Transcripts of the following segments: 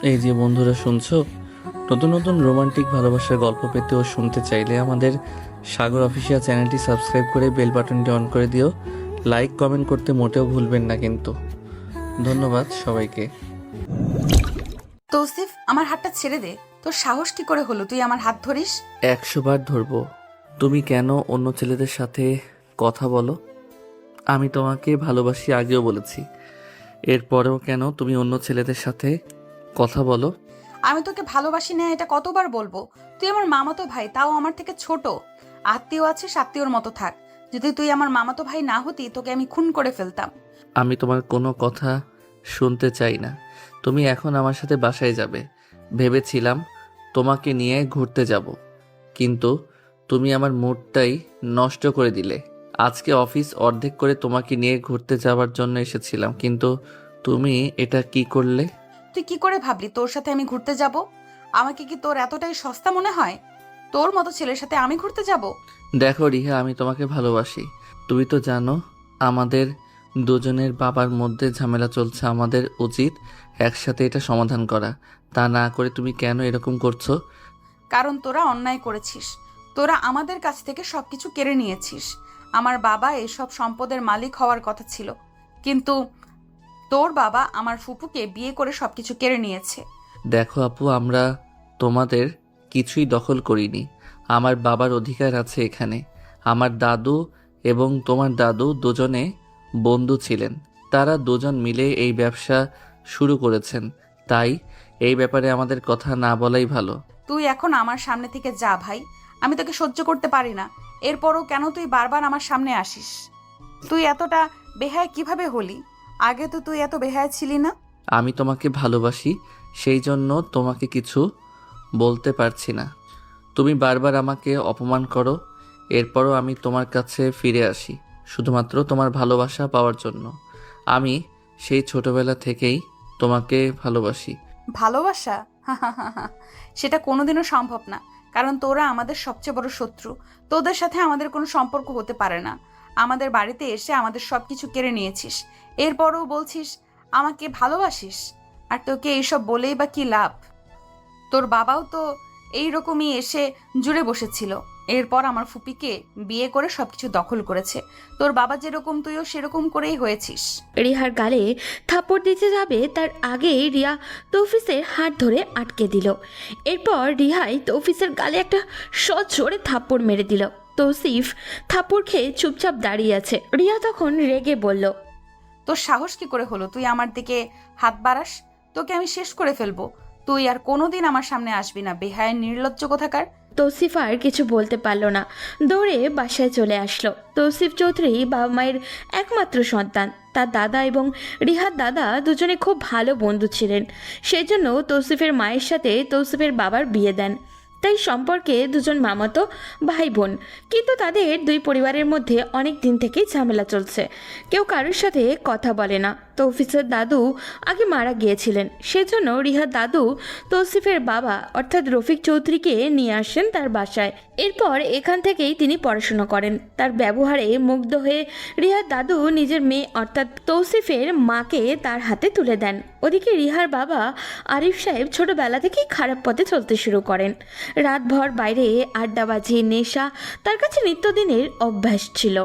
এই যে বন্ধুরা শুনছো, নতুন নতুন রোমান্টিক ভালোবাসার গল্প পেতে ও শুনতে চাইলে আমাদের সাগর অফিসিয়াল চ্যানেলটি সাবস্ক্রাইব করে বেল বাটনটি অন করে দিও। লাইক কমেন্ট করতে মোটেও ভুলবেন না কিন্তু। ধন্যবাদ সবাইকে। তৌসিফ, আমার হাতটা ছেড়ে দে। তোর সাহস কি করে হলো তুই আমার হাত ধরিস? 100 বার ধরবো। তুমি কেন অন্য ছেলেদের সাথে কথা বলো? আমি তোমাকে ভালোবাসি আগেও বলেছি, এরপরেও কেন তুমি অন্য ছেলেদের সাথে কথা বলো? আমি তোকে ভালোবাসি না এটা কতবার বলবো? তুই আমার মামাতো ভাই, তাও আমার থেকে ছোট। আত্মীয় আছিস, আত্মীয়র মতো থাক। যদি তুই আমার মামাতো ভাই না হতি তোকে আমি খুন করে ফেলতাম। আমি তোমার কোনো কথা শুনতে চাই না। তুমি এখন আমার সাথে বাসায় যাবে। ভেবেছিলাম তোমাকে নিয়ে ঘুরতে যাব, কিন্তু তুমি আমার মুডটাই নষ্ট করে দিলে। আজকে অফিস অর্ধেক করে তোমাকে নিয়ে ঘুরতে যাওয়ার জন্য এসেছিলাম, কিন্তু তুমি এটা কি করলে? তুই কি করে ভাবলি তোর সাথে আমি ঘুরতে যাব? আমাকে কি তোর এতটাই সস্তা মনে হয়? তোর মতো ছেলের সাথে আমি ঘুরতে যাব? দেখো রিহা, আমি তোমাকে ভালোবাসি। তুমি তো জানো আমাদের দুজনের বাবার মধ্যে ঝামেলা চলছে। আমাদের উচিত একসাথে এটা সমাধান করা। তা না করে তুমি কেন এরকম করছো? কারণ তোরা অন্যায় করেছিস। তোরা আমাদের কাছ থেকে সবকিছু কেড়ে নিয়েছিস। আমার বাবা এসব সম্পদের মালিক হওয়ার কথা ছিল, কিন্তু তোর বাবা আমার ফুপুকে বিয়ে করে সবকিছু কেড়ে নিয়েছে। দেখো আপু, আমরা তোমাদের কিছুই দখল করিনি। আমার বাবার অধিকার আছে এখানে। আমার দাদু এবং তোমার দাদু দুজনে বন্ধু ছিলেন। তারা দুজন মিলে এই ব্যবসা শুরু করেছেন। তাই এই ব্যাপারে আমাদের কথা না বলাই ভালো। তুই এখন আমার সামনে থেকে যা ভাই। আমি তোকে সহ্য করতে পারি না। এরপরও কেন তুই বারবার আমার সামনে আসিস? তুই এতটা বেহায় কিভাবে হলি? আগে তো তুই এত বেহায় ছিলি না। আমি তোমাকে ভালোবাসি, সেই জন্য তোমাকে কিছু বলতে পারছি না। তুমি বারবার আমাকে অপমান করো, এরপরও আমি তোমার কাছে ফিরে আসি শুধুমাত্র তোমার ভালোবাসা পাওয়ার জন্য। আমি সেই ছোটবেলা থেকেই তোমাকে ভালোবাসি। ভালোবাসা? সেটা কোনোদিনও সম্ভব না। কারণ তোরা আমাদের সবচেয়ে বড় শত্রু। তোদের সাথে আমাদের কোনো সম্পর্ক হতে পারে না। আমাদের বাড়িতে এসে আমাদের সবকিছু কেড়ে নিয়েছিস, এরপরও বলছিস আমাকে ভালোবাসিস। আর তোকে এইসব বলেই বা কি লাভ? তোর বাবাও তো এই রকমই এসে জুড়ে বসেছিল, এরপর আমার ফুপিকে বিয়ে করে সবকিছু দখল করেছে। তোর বাবা যেরকম তুইও সেরকম করেই হয়েছিস। রিহার গালে থাপড় দিতে যাবে তার আগেই রিয়া তৌফিসের হাত ধরে আটকে দিল। এরপর রিহাই তৌফিসের গালে একটা সজোরে থাপ্পড় মেরে দিল। তৌসিফ থাপ্পড় খেয়ে চুপচাপ দাঁড়িয়ে আছে। রিয়া তখন রেগে বলল, তোর সাহস কি করে হলো তুই আমার দিকে হাত বাড়াস? তোকে আমি শেষ করে ফেলবো। তুই আর কোনোদিন আমার সামনে আসবি না, বেহায়ের নির্লজ্জ কোথাকার। তৌসিফ আর কিছু বলতে পারল না, দৌড়ে বাসায় চলে আসলো। তৌসিফ চৌধুরী বাবা মায়ের একমাত্র সন্তান। তার দাদা এবং রিহার দাদা দুজনে খুব ভালো বন্ধু ছিলেন। সেই জন্য তৌসিফের মায়ের সাথে তৌসিফের বাবার বিয়ে দেন। তাই সম্পর্কে দুজন মামাতো ভাই বোন, কিন্তু তাদের দুই পরিবারের মধ্যে অনেক দিন থেকেই ঝামেলা চলছে। কেউ কারোর সাথে কথা বলে না। তৌফিসের দাদু আগে মারা গিয়েছিলেন, সেজন্য রিহার দাদু তৌসিফের বাবা অর্থাৎ রফিক চৌধুরীকে নিয়ে আসেন তার বাসায়। এরপর এখান থেকেই তিনি পড়াশোনা করেন। তার ব্যবহারে মুগ্ধ হয়ে রিহার দাদু নিজের মেয়ে অর্থাৎ তৌসিফের মাকে তার হাতে তুলে দেন। ওদিকে রিহার বাবা আরিফ সাহেব ছোটবেলা থেকেই খারাপ পথে চলতে শুরু করেন। রাতভর বাইরে আড্ডাবাজি, নেশা তার কাছে নিত্যদিনের অভ্যাস ছিল।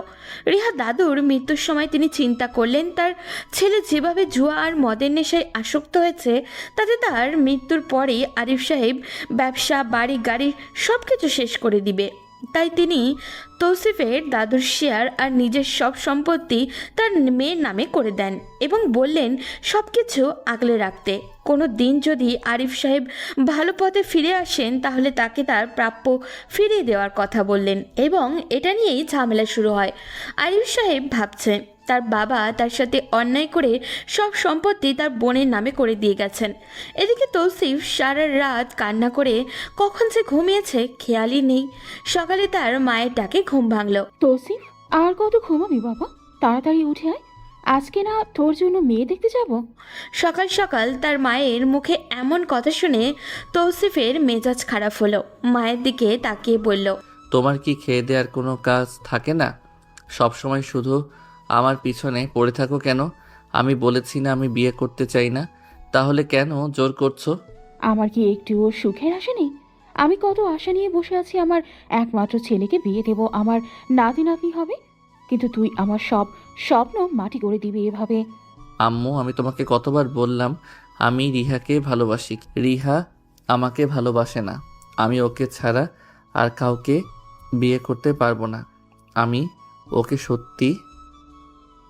রিহা দাদুর মৃত্যুর সময় তিনি চিন্তা করলেন তার ছেলে যেভাবে জুয়া আর মদের নেশায় আসক্ত হয়েছে, তাতে তার মৃত্যুর পরেই আরিফ সাহেব ব্যবসা, বাড়ি, গাড়ি সব কিছু শেষ করে দিবে। তাই তিনি তৌসিফের দাদুর শেয়ার আর নিজের সব সম্পত্তি তার মেয়ের নামে করে দেন এবং বললেন সব কিছু আগলে রাখতে। কোনো দিন যদি আরিফ সাহেব ভালো পথে ফিরে আসেন তাহলে তাকে তার প্রাপ্য ফিরিয়ে দেওয়ার কথা বললেন এবং এটা নিয়েই ঝামেলা শুরু হয়। আরিফ সাহেব ভাবছেন তার বাবা তার সাথে অন্যায় করে সব সম্পত্তি তার বোনের নামে করে দিয়ে গেছেন। এদিকে তৌসিফ সারা রাত কান্না করে কখন যে ঘুমিয়েছে খেয়ালই নেই। সকালে তার মায়ের ডাকে ঘুম ভাঙল। তৌসিফ, আর কত ঘুমাবি বাবা? তাড়াতাড়ি উঠে আয়। আজকে না তোর জন্য মেয়ে দেখতে যাব। সকাল সকাল তার মায়ের মুখে এমন কথা শুনে তৌসিফের মেজাজ খারাপ হলো। মায়ের দিকে তাকিয়ে বলল, তোমার কি খেয়ে দেওয়ার কোনো কাজ থাকে না? সবসময় শুধু আমার পিছনে পড়ে থাকো কেন? আমি বলেছি না আমি বিয়ে করতে চাই না, তাহলে কেন জোর করছো? আমার কি একটুও সুখের আশা নেই? আমি কত আশা নিয়ে বসে আছি, আমার একমাত্র ছেলেকে বিয়ে দেব, আমার নাতি নাতনি হবে। কিন্তু তুই আমার সব স্বপ্ন মাটি করে দিবি এভাবে? আম্মু, আমি তোমাকে কতবার বললাম আমি রিহাকে ভালোবাসি। রিহা আমাকে ভালোবাসে না। আমি ওকে ছাড়া আর কাউকে বিয়ে করতে পারবো না। আমি ওকে সত্যি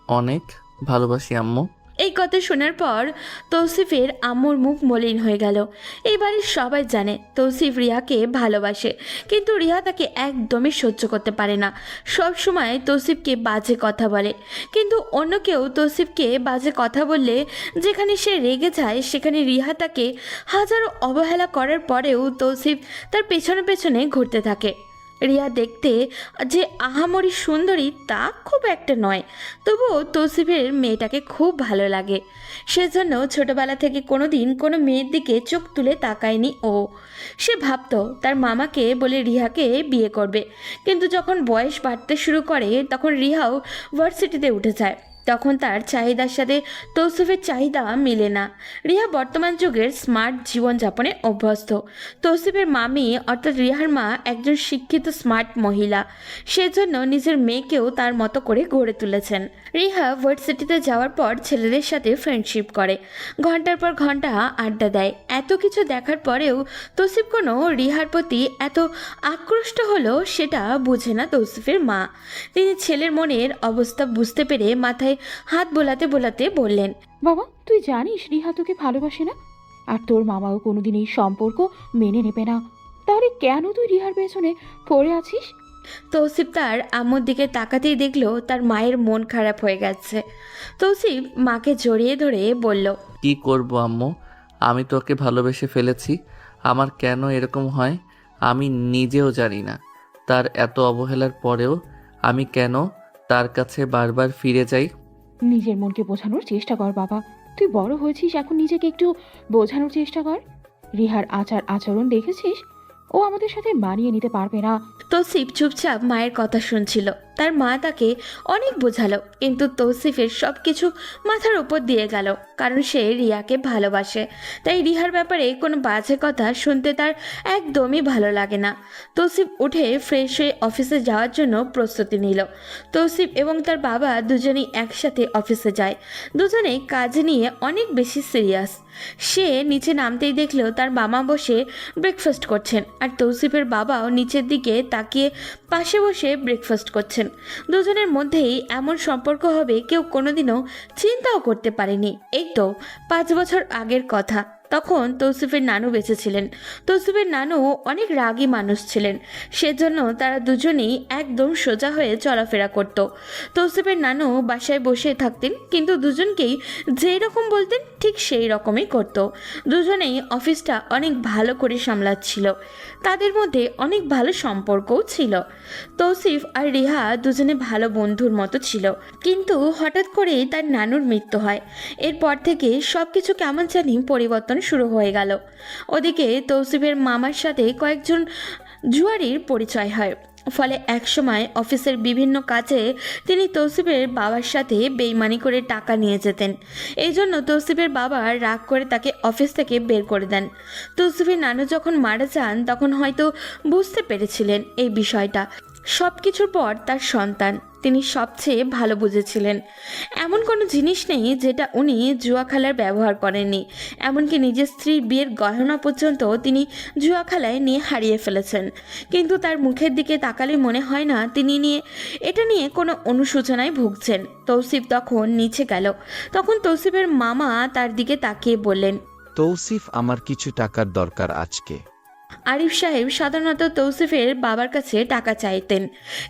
অনেক ভালোবাসি আম্মু। এই কথা শোনার পর তৌসিফের আম্মুর মুখ মলিন হয়ে গেল। এই বাড়ির সবাই জানে তৌসিফ রিয়াকে ভালোবাসে, কিন্তু রিয়া তাকে একদমই সহ্য করতে পারে না। সব সময় তৌসিফকে বাজে কথা বলে, কিন্তু অন্য কেউ তৌসিফকে বাজে কথা বললে যেখানে সে রেগে যায়, সেখানে রিয়া তাকে হাজারো অবহেলা করার পরেও তৌসিফ তার পেছনে পেছনে ঘুরতে থাকে। রিয়া দেখতে যে আহামরি সুন্দরী তা খুব একটা নয়, তবুও তৌসিফের মেয়েটাকে খুব ভালো লাগে। সেজন্য ছোটবেলা থেকে কোনোদিন কোনো মেয়ের দিকে চোখ তুলে তাকায়নি ও। সে ভাবতো তার মামাকে বলে রিহাকে বিয়ে করবে, কিন্তু যখন বয়স বাড়তে শুরু করে তখন রিহাও ভার্সিটিতে উঠে যায়। তখন তার চাহিদার সাথে তৌসিফের চাহিদা মিলে না। রিহা বর্তমান যুগের স্মার্ট জীবনযাপনে অভ্যস্ত। তৌসিফের মামি অর্থাৎ রিহার মা একজন শিক্ষিত স্মার্ট মহিলা, সেজন্য নিজের মেয়েকেও তার মতো করে গড়ে তুলেছেন। রিহা ভার্সিটিতে যাওয়ার পর ছেলেদের সাথে ফ্রেন্ডশিপ করে, ঘন্টার পর ঘন্টা আড্ডা দেয়। এত কিছু দেখার পরেও তৌসিফ কোনো রিহার প্রতি এত আকৃষ্ট হলো সেটা বুঝে না তৌসিফের মা। তিনি ছেলের মনের অবস্থা বুঝতে পেরে মাথায় হাত বোলাতে বোলাতে বললেন, বাবা, তুই জানিস রিহা তোকে ভালোবাসে না, আর তোর মামাও কোনোদিন এই সম্পর্ক মেনে নেবে না। তাহলে কেন তুই রিহার পেছনে পড়ে আছিস? তৌসিফ তার আম্মুর দিকে তাকাতেই দেখলো তার মায়ের মন খারাপ হয়ে গেছে। তৌসিফ মাকে জড়িয়ে ধরে বলল, কি করব আম্মু, আমি তোকে ভালোবেসে ফেলেছি। আমার কেন এরকম হয় আমি নিজেও জানি না। তার এত অবহেলার পরেও আমি কেন তার কাছে বারবার ফিরে যাই। নিজের মনকে বোঝানোর চেষ্টা কর বাবা, তুই বড় হয়েছিস, এখন নিজেকে একটু বোঝানোর চেষ্টা কর। রিহার আচার আচরণ দেখেছিস, ও আমাদের সাথে মানিয়ে নিতে পারবে না। তৌসিফ চুপচাপ মায়ের কথা শুনছিল। তার মা তাকে অনেক বোঝালো, কিন্তু তৌসিফের সব কিছু মাথার উপর দিয়ে গেল, কারণ সে রিয়াকে ভালোবাসে। তাই রিহার ব্যাপারে কোনো বাজে কথা শুনতে তার একদমই ভালো লাগে না। তৌসিফ উঠে ফ্রেশ হয়ে অফিসে যাওয়ার জন্য প্রস্তুতি নিল। তৌসিফ এবং তার বাবা দুজনেই একসাথে অফিসে যায়। দুজনেই কাজ নিয়ে অনেক বেশি সিরিয়াস। সে নিচে নামতেই দেখলো তার মামা বসে ব্রেকফাস্ট করছেন, আর তৌসিফের বাবাও নিচের দিকে তাকিয়ে পাশে বসে ব্রেকফাস্ট করছেন। দুজনের মধ্যেই এমন সম্পর্ক হবে কেউ কোনোদিনও চিন্তাও করতে পারেনি। এই তো 5 বছর আগের কথা। তখন তৌসিফের নানু বেঁচে ছিলেন। তৌসিফের নানু অনেক রাগী মানুষ ছিলেন, সেজন্য তারা দুজনেই একদম সোজা হয়ে চলাফেরা করত। তৌসিফের নানু বাসায় বসে থাকতেন, কিন্তু দুজনকেই যেই রকম বলতেন ঠিক সেই রকমই করত। দুজনেই অফিসটা অনেক ভালো করে সামলাচ্ছিল, তাদের মধ্যে অনেক ভালো সম্পর্কও ছিল। তৌসিফ আর রিহা দুজনে ভালো বন্ধুর মতো ছিল, কিন্তু হঠাৎ করেই তার নানুর মৃত্যু হয়। এরপর থেকে সব কিছু কেমন জানি পরিবর্তন শুরু হয়ে গেল। ওদিকে তৌসিফের মামার সাথে কয়েকজন জুয়ারির পরিচয় হয়, ফলে একসময় অফিসের বিভিন্ন কাজে তিনি তৌসিফের বাবার সাথে বেইমানি করে টাকা নিয়ে যেতেন। এই জন্য তৌসিফের বাবা রাগ করে তাকে অফিস থেকে বের করে দেন। তৌসিফের নানু যখন মারা যান তখন হয়তো বুঝতে পেরেছিলেন এই বিষয়টা। সব কিছুর পর তার সন্তান তিনি সবচেয়ে ভালো বুঝেছিলেন। এমন কোনো জিনিস নেই যেটা উনি জুয়া খেলার ব্যবহার করেননি। এমনকি নিজের স্ত্রীর বিয়ের গহনা পর্যন্ত তিনি জুয়া খেলায় নিয়ে হারিয়ে ফেলেছেন, কিন্তু তার মুখের দিকে তাকালে মনে হয় না তিনি এটা নিয়ে কোনো অনুশোচনায় ভুগছেন। তৌসিফ তখন নিচে গেল। তখন তৌসিফের মামা তার দিকে তাকিয়ে বললেন, তৌসিফ, আমার কিছু টাকার দরকার আজকে। আরিফ সাহেব সাধারণত তৌসিফের বাবার কাছে টাকা চাইতেন,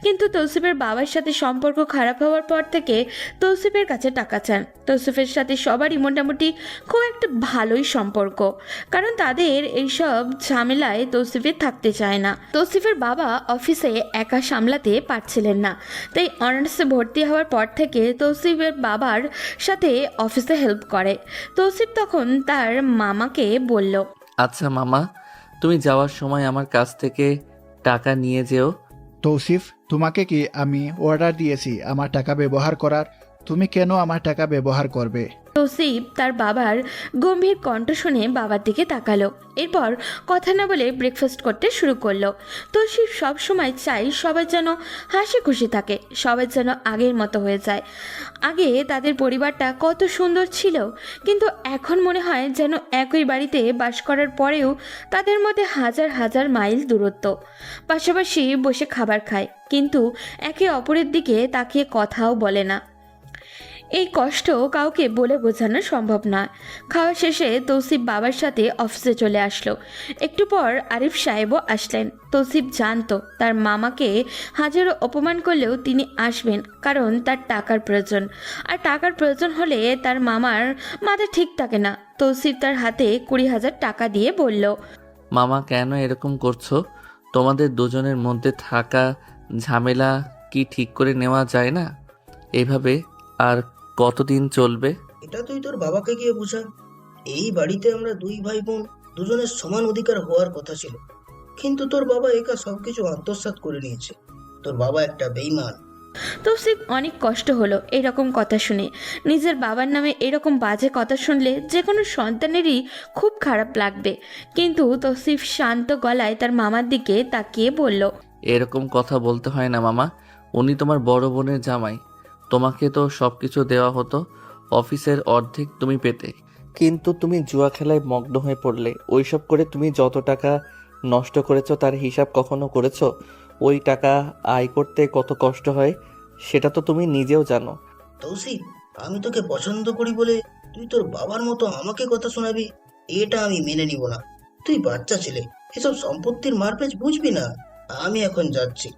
কিন্তু তৌসিফের বাবার সাথে সম্পর্ক খারাপ হওয়ার পর থেকে তৌসিফের কাছে টাকা চান। তৌসিফের সাথে সবারই মোটামুটি খুব একটা ভালোই সম্পর্ক, কারণ তাদের এইসব ঝামেলায় তৌসিফের থাকতে চায় না। তৌসিফের বাবা অফিসে একা সামলাতে পারছিলেন না, তাই অনার্সে ভর্তি হওয়ার পর থেকে তৌসিফের বাবার সাথে অফিসে হেল্প করে। তৌসিফ তখন তার মামাকে বলল, আচ্ছা মামা, তুমি যাওয়ার সময় আমার কাছ থেকে টাকা নিয়ে যেও। তৌসিফ, তোমাকে কি আমি অর্ডার দিয়েছি আমার টাকা ব্যবহার করার? তুমি কেন আমার টাকা ব্যবহার করবে? তৌসিফ তার বাবার গম্ভীর কণ্ঠ শুনে বাবার দিকে তাকালো। এরপর কথা না বলে ব্রেকফাস্ট করতে শুরু করলো। তৌসিফ সবসময় চাই সবাই যেন হাসি খুশি থাকে, সবাই যেন আগের মতো হয়ে যায়। আগে তাদের পরিবারটা কত সুন্দর ছিল, কিন্তু এখন মনে হয় যেন একই বাড়িতে বাস করার পরেও তাদের মধ্যে হাজার হাজার মাইল দূরত্ব। পাশাপাশি বসে খাবার খায়, কিন্তু একে অপরের দিকে তাকিয়ে কথাও বলে না। এই কষ্ট কাউকে বলে বোঝানো সম্ভব নয়। খাওয়া শেষে তৌসিফ বাবার সাথে অফিসে চলে আসলো। একটু পর আরিফ সাহেবও আসলেন। তৌসিফ জানতো তার মামাকে হাজারো অপমান করলেও তিনি আসবেন, কারণ তার টাকার প্রয়োজন। আর টাকার প্রয়োজন হলে তার মামার মাথা ঠিক থাকে না। তৌসিফ তার হাতে 20,000 টাকা দিয়ে বলল, মামা কেন এরকম করছো? তোমাদের দুজনের মধ্যে থাকা ঝামেলা কি ঠিক করে নেওয়া যায় না? এভাবে আর কতদিন চলবে? এটা তুই তোর বাবাকে গিয়ে বুঝা। এই বাড়িতে আমরা দুই ভাই বোন, দুজনের সমান অধিকার হওয়ার কথা ছিল, কিন্তু তোর বাবা একা সবকিছু আত্মসাৎ করে নিয়েছে। তোর বাবা একটা বেঈমান। তৌসিফ অনেক কষ্ট হলো এরকম কথা শুনে। নিজের বাবার নামে এরকম বাজে কথা শুনলে যে কোনো সন্তানেরই খুব খারাপ লাগবে। কিন্তু তৌসিফ শান্ত গলায় তার মামার দিকে তাকিয়ে বলল, এরকম কথা বলতে হয় না মামা, উনি তোমার বড় বোনের জামাই। তোমাকে তো সব কিছু দেওয়া হতো, অফিসের অর্ধেক তুমি পেতে, কিন্তু তুমি জুয়া খেলায় মগ্ন হয়ে পড়লে। ওইসব করে তুমি যত টাকা নষ্ট করেছো তার হিসাব কখনো করেছো? ওই টাকা আয় করতে কত কষ্ট হয় সেটা তো তুমি নিজেও জানো। তৌসিফ, আমি তোকে পছন্দ করি বলে তুই তোর বাবার মতো আমাকে কথা শোনাবি? এটা আমি মেনে নিব না। তুই বাচ্চা ছেলে, এসব সম্পত্তির মারপ্যাচ বুঝবি না। আমি এখন যাচ্ছি।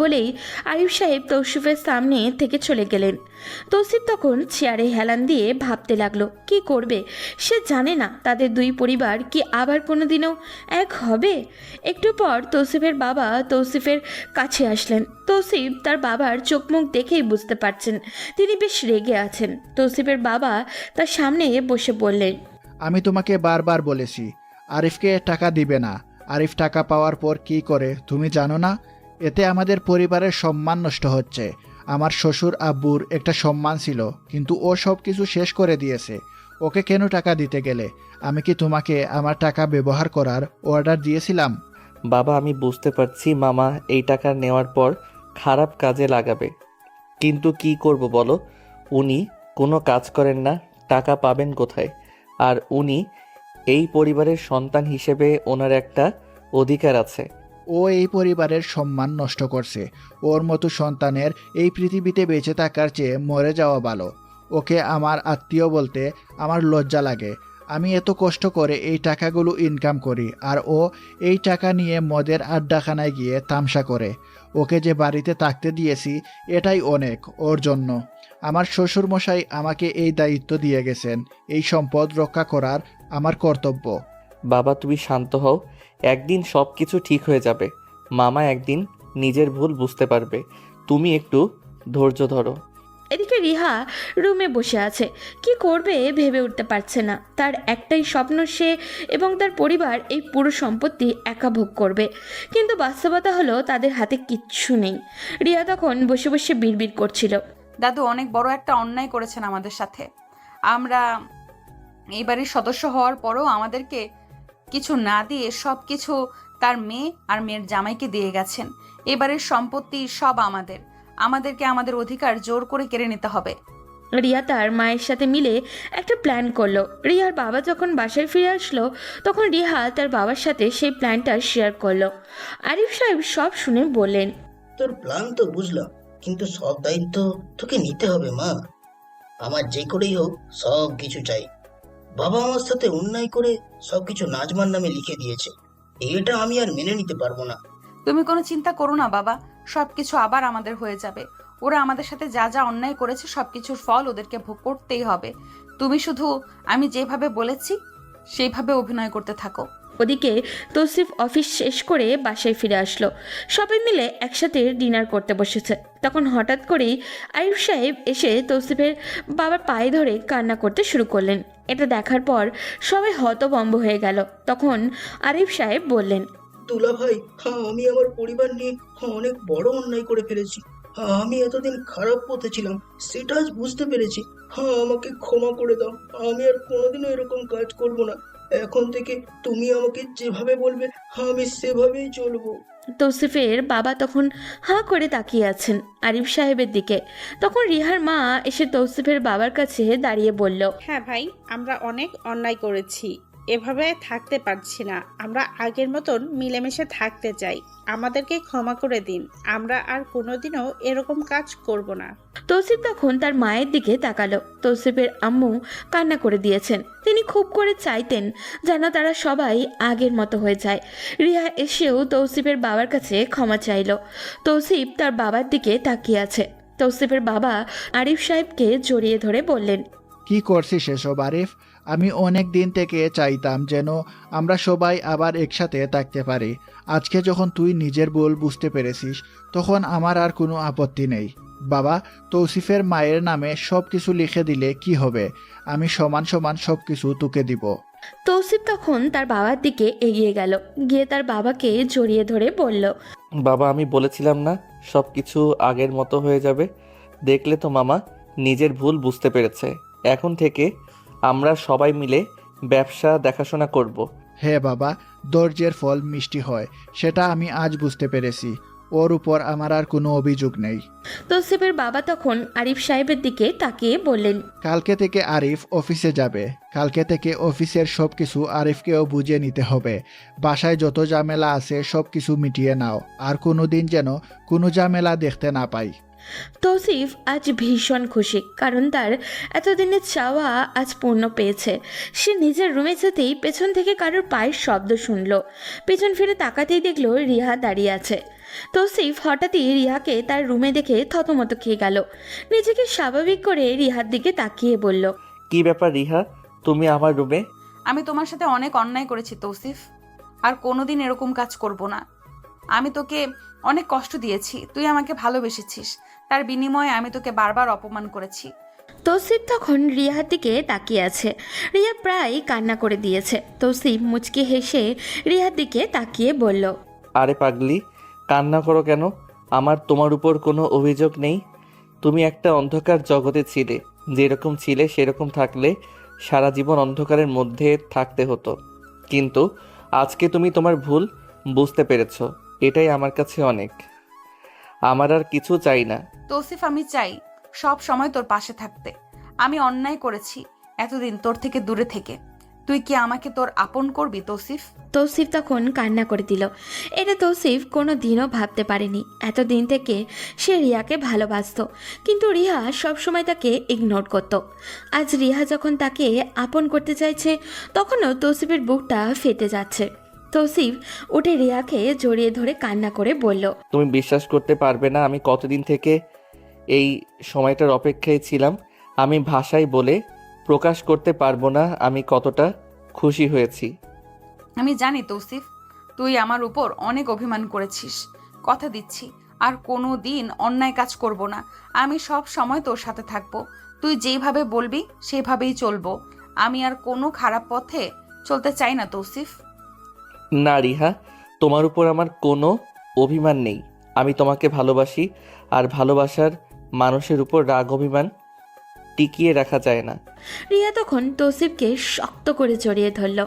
বলেই আরিফ সাহেব তৌসিফের সামনে থেকে চলে গেলেন। তৌসিফ তখন চেয়ারে হেলান দিয়ে ভাবতে লাগলো কি করবে। সে জানে না তাদের দুই পরিবার কি আবার কোনোদিনও এক হবে। একটু পর তৌসিফের বাবা তৌসিফের কাছে আসলেন। তৌসিফ তার বাবার চোখ মুখ দেখেই বুঝতে পারছেন তিনি বেশ রেগে আছেন। তৌসিফের বাবা তার সামনে বসে বললেন, আমি তোমাকে বারবার বলেছি আরিফকে টাকা দিবে না। আরিফ টাকা পাওয়ার পর কি করে তুমি জানো না? এতে আমাদের পরিবারের সম্মান নষ্ট হচ্ছে। আমার শ্বশুর আব্বুর একটা সম্মান ছিল, কিন্তু ও সব কিছু শেষ করে দিয়েছে। ওকে কেন টাকা দিতে গেলে? আমি কি তোমাকে আমার টাকা ব্যবহার করার অর্ডার দিয়েছিলাম? বাবা, আমি বুঝতে পারছি মামা এই টাকা নেওয়ার পর খারাপ কাজে লাগাবে, কিন্তু কি করব বলো? উনি কোনো কাজ করেন না, টাকা পাবেন কোথায়? আর উনি এই পরিবারের সন্তান হিসেবে ওনার একটা অধিকার আছে। ও এই পরিবারের সম্মান নষ্ট করছে। ওর মতো সন্তানের এই পৃথিবীতে বেঁচে থাকার চেয়ে মরে যাওয়া ভালো। ওকে আমার আত্মীয় বলতে আমার লজ্জা লাগে। আমি এত কষ্ট করে এই টাকাগুলো ইনকাম করি, আর ও এই টাকা নিয়ে মদের আড্ডাখানায় গিয়ে তামসা করে। ওকে যে বাড়িতে থাকতে দিয়েছি এটাই অনেক ওর জন্য। আমার শ্বশুরমশাই আমাকে এই দায়িত্ব দিয়ে গেছেন। এই সম্পদ রক্ষা করার আমার কর্তব্য। বাবা, তুমি শান্ত হও, একদিন সব কিছু ঠিক হয়ে যাবে। মামা একদিন নিজের ভুল বুঝতে পারবে, তুমি একটু ধৈর্য ধরো। এদিকে রিহা রুমে বসে আছে। কি করবে ভেবে উঠতে পারছে না। তার একটাই স্বপ্ন, সে এবং তার পরিবার এই পুরো সম্পত্তি একা ভোগ করবে, কিন্তু বাস্তবতা হলো তাদের হাতে কিচ্ছু নেই। রিয়া তখন বসে বসে বিড়বিড় করছিল, দাদু অনেক বড় একটা অন্যায় করেছেন আমাদের সাথে। আমরা এই বাড়ির সদস্য হওয়ার পরও আমাদেরকে কিছু না দিয়ে সব কিছু তার মেয়ে আর মেয়ের জামাইকে দিয়ে গেছেন। এবারের সম্পত্তি সব আমাদেরকে আমাদের অধিকার জোর করে কেড়ে নিতে হবে। রিয়া তার মায়ের সাথে মিলে একটা প্ল্যান করলো। রিয়ার বাবা যখন বাসায় ফিরে আসলো তখন রিহা তার বাবার সাথে সেই প্ল্যানটা শেয়ার করলো। আরিফ সাহেব সব শুনে বললেন, তোর প্ল্যান তো বুঝলাম, কিন্তু সব দায়িত্ব তোকে নিতে হবে মা। আমার যে করেই হোক সব কিছু চাই। বাবা আমার সাথে অন্যায় করে সবকিছু নাজমার নামে লিখে দিয়েছে। এটা আমি আর মেনে নিতে পারবো না। তুমি কোনো চিন্তা করো না বাবা, সবকিছু আবার আমাদের হয়ে যাবে। ওরা আমাদের সাথে যা যা অন্যায় করেছে সবকিছুর ফল ওদেরকে ভোগ করতেই হবে। তুমি শুধু আমি যেভাবে বলেছি সেইভাবে অভিনয় করতে থাকো। ওদিকে তৌসিফ অফিস শেষ করে বাসায় ফিরে আসলো। সবাই মিলে একসাথে ডিনার করতে বসেছে। তখন হঠাৎ করেই আরিফ সাহেব এসে তৌসিফের বাবার পায়ে ধরে কান্না করতে শুরু করলেন। এটা দেখার পর সবাই হতভম্ব হয়ে গেল। তখন আরিফ সাহেব বললেন, দুলা ভাই, আমি আমার পরিবার নিয়ে অনেক বড় অন্যায় করে ফেলেছি। আমি এতদিন খারাপ পথে ছিলাম, সেটা আজ বুঝতে পেরেছি। হ্যাঁ, আমাকে ক্ষমা করে দাও। আমি আর কোনোদিনও এরকম কাজ করব না। এখন থেকে তুমি আমাকে যেভাবে বলবে আমি সেভাবেই চলবো। তৌসিফের বাবা তখন হাঁ করে তাকিয়ে আছেন আরিফ সাহেবের দিকে। তখন রিহার মা এসে তৌসিফের বাবার কাছে দাঁড়িয়ে বলল, হ্যাঁ ভাই, আমরা অনেক অন্যায় করেছি, এভাবে থাকতে পারছি না। আমরা আগের মতন মিলেমিশে থাকতে চাই, আমাদেরকে ক্ষমা করে দিন। আমরা আর কোনোদিনও এরকম কাজ করব না। তৌসিফ তখন তার মায়ের দিকে তাকালো। তৌসিফের আম্মু কান্না করে দিয়েছেন। তিনি খুব করে চাইতেন যেন তারা সবাই আগের মতো হয়ে যায়। রিয়া এসেও তৌসিফের বাবার কাছে ক্ষমা চাইল। তৌসিফ তার বাবার দিকে তাকিয়ে আছে। তৌসিফের বাবা আরিফ সাহেবকে জড়িয়ে ধরে বললেন, কি করছিস এসব আরিফ? আমি অনেক দিন থেকে চাইতাম যেন আমরা সবাই আবার একসাথে থাকতে পারি। আজকে যখন তুই নিজের ভুল বুঝতে পেরেছিস, তখন আমার আর কোনো আপত্তি নেই। বাবা, তৌসিফের মায়ের নামে সব কিছু লিখে দিলে কি হবে? আমি সমান সমান সব কিছু তোকে দিব। তৌসিফ তখন তার বাবার দিকে এগিয়ে গেল, গিয়ে তার বাবাকে জড়িয়ে ধরে বলল, বাবা, আমি বলেছিলাম না সব কিছু আগের মতো হয়ে যাবে? দেখলে তো মামা, নিজের ভুল বুঝতে পেরেছে। এখন থেকে আমরা সবাই মিলে ব্যবসা দেখাশোনা করব। হ্যাঁ বাবা, ধৈর্যের ফল মিষ্টি হয়, সেটা আমি আজ বুঝতে পেরেছি। ওর উপর আমার আর কোনো অভিযোগ নেই। তৌসিফের বাবা তখন আরিফ সাহেবের দিকে তাকিয়ে বললেন, কালকে থেকে আরিফ অফিসে যাবে। কালকে থেকে অফিসের সব কিছু আরিফকেও বুঝিয়ে নিতে হবে। বাসায় যত ঝামেলা আছে সব কিছু মিটিয়ে নাও, আর কোনো দিন যেন কোনো ঝামেলা দেখতে না পাই। তৌসিফ আজ ভীষণ খুশি, কারণ তার এতদিনের চাওয়া আজ পূর্ণ পেয়েছে। সে নিজের রুমে যেতেই পেছন থেকে কারোর পায়ের শব্দ শুনল। পেছন ফিরে তাকাতেই দেখলো রিহা দাঁড়িয়ে আছে। তৌসিফ হঠাৎই রিহাকে তার রুমে দেখে থতমত খেয়ে গেল। নিজেকে স্বাভাবিক করে রিহার দিকে তাকিয়ে বলল, কি ব্যাপার রিহা, তুমি আমার রুমে? আমি তোমার সাথে অনেক অন্যায় করেছি তৌসিফ, আর কোনোদিন এরকম কাজ করব না। আমি তোকে অনেক কষ্ট দিয়েছি, তুই আমাকে ভালোবেসেছিস, তার বিনিময়ে আমি তোকে বারবার অপমান করেছি। তৌসিফ তখন রিহার দিকে তাকিয়ে আছে। রিয়া প্রায় কান্না করে দিয়েছে। তৌসিফ মুচকি হেসে রিহার দিকে তাকিয়ে বলল, আরে পাগলি, কান্না করো কেন? আমার তোমার উপর কোনো অভিযোগ নেই। তুমি একটা অন্ধকার জগতে ছিলে, যেরকম ছিলে সেরকম থাকলে সারা জীবন অন্ধকারের মধ্যে থাকতে হতো। কিন্তু আজকে তুমি তোমার ভুল বুঝতে পেরেছো, এটাই আমার কাছে অনেক। আমার আর কিছু চাই না। তৌসিফ, আমি চাই সব সময় তোর পাশে থাকতে। আমি অন্যায় করেছি এতদিন তোর থেকে দূরে থেকে। তুই কি আমাকে তোর আপন করবি তৌসিফ? তৌসিফ তখন কান্না করে দিল। এটা তৌসিফ কোনো দিনও ভাবতে পারেনি। এতদিন থেকে সে রিয়াকে ভালোবাসত, কিন্তু রিয়া সবসময় তাকে ইগনোর করত। আজ রিয়া যখন তাকে আপন করতে চাইছে, তখনও তৌসিফের বুকটা ফেটে যাচ্ছে। তৌসিফ উঠে রিয়াকে জড়িয়ে ধরে কান্না করে বলল, তুমি বিশ্বাস করতে পারবে না আমি কতদিন থেকে এই সময়টার অপেক্ষায় ছিলাম। আমি ভাষায় বলে প্রকাশ করতে পারবো না আমি কতটা খুশি হয়েছি। আমি জানি তৌসিফ, তুই আমার উপর অনেক অভিমান করেছিস। কথা দিচ্ছি আর কোনো দিন অন্যায় কাজ করব না। আমি সব সময় তোর সাথে থাকবো। তুই যেভাবে বলবি সেভাবেই চলবো। আমি আর কোনো খারাপ পথে চলতে চাই না তৌসিফ। না রিহা, তোমার উপর আমার কোনো অভিমান নেই। আমি তোমাকে ভালোবাসি, আর ভালোবাসার মানুষের উপর রাগ অভিমান টিকিয়ে রাখা যায় না। রিয়া তখন তৌসিফকে শক্ত করে জড়িয়ে ধরল।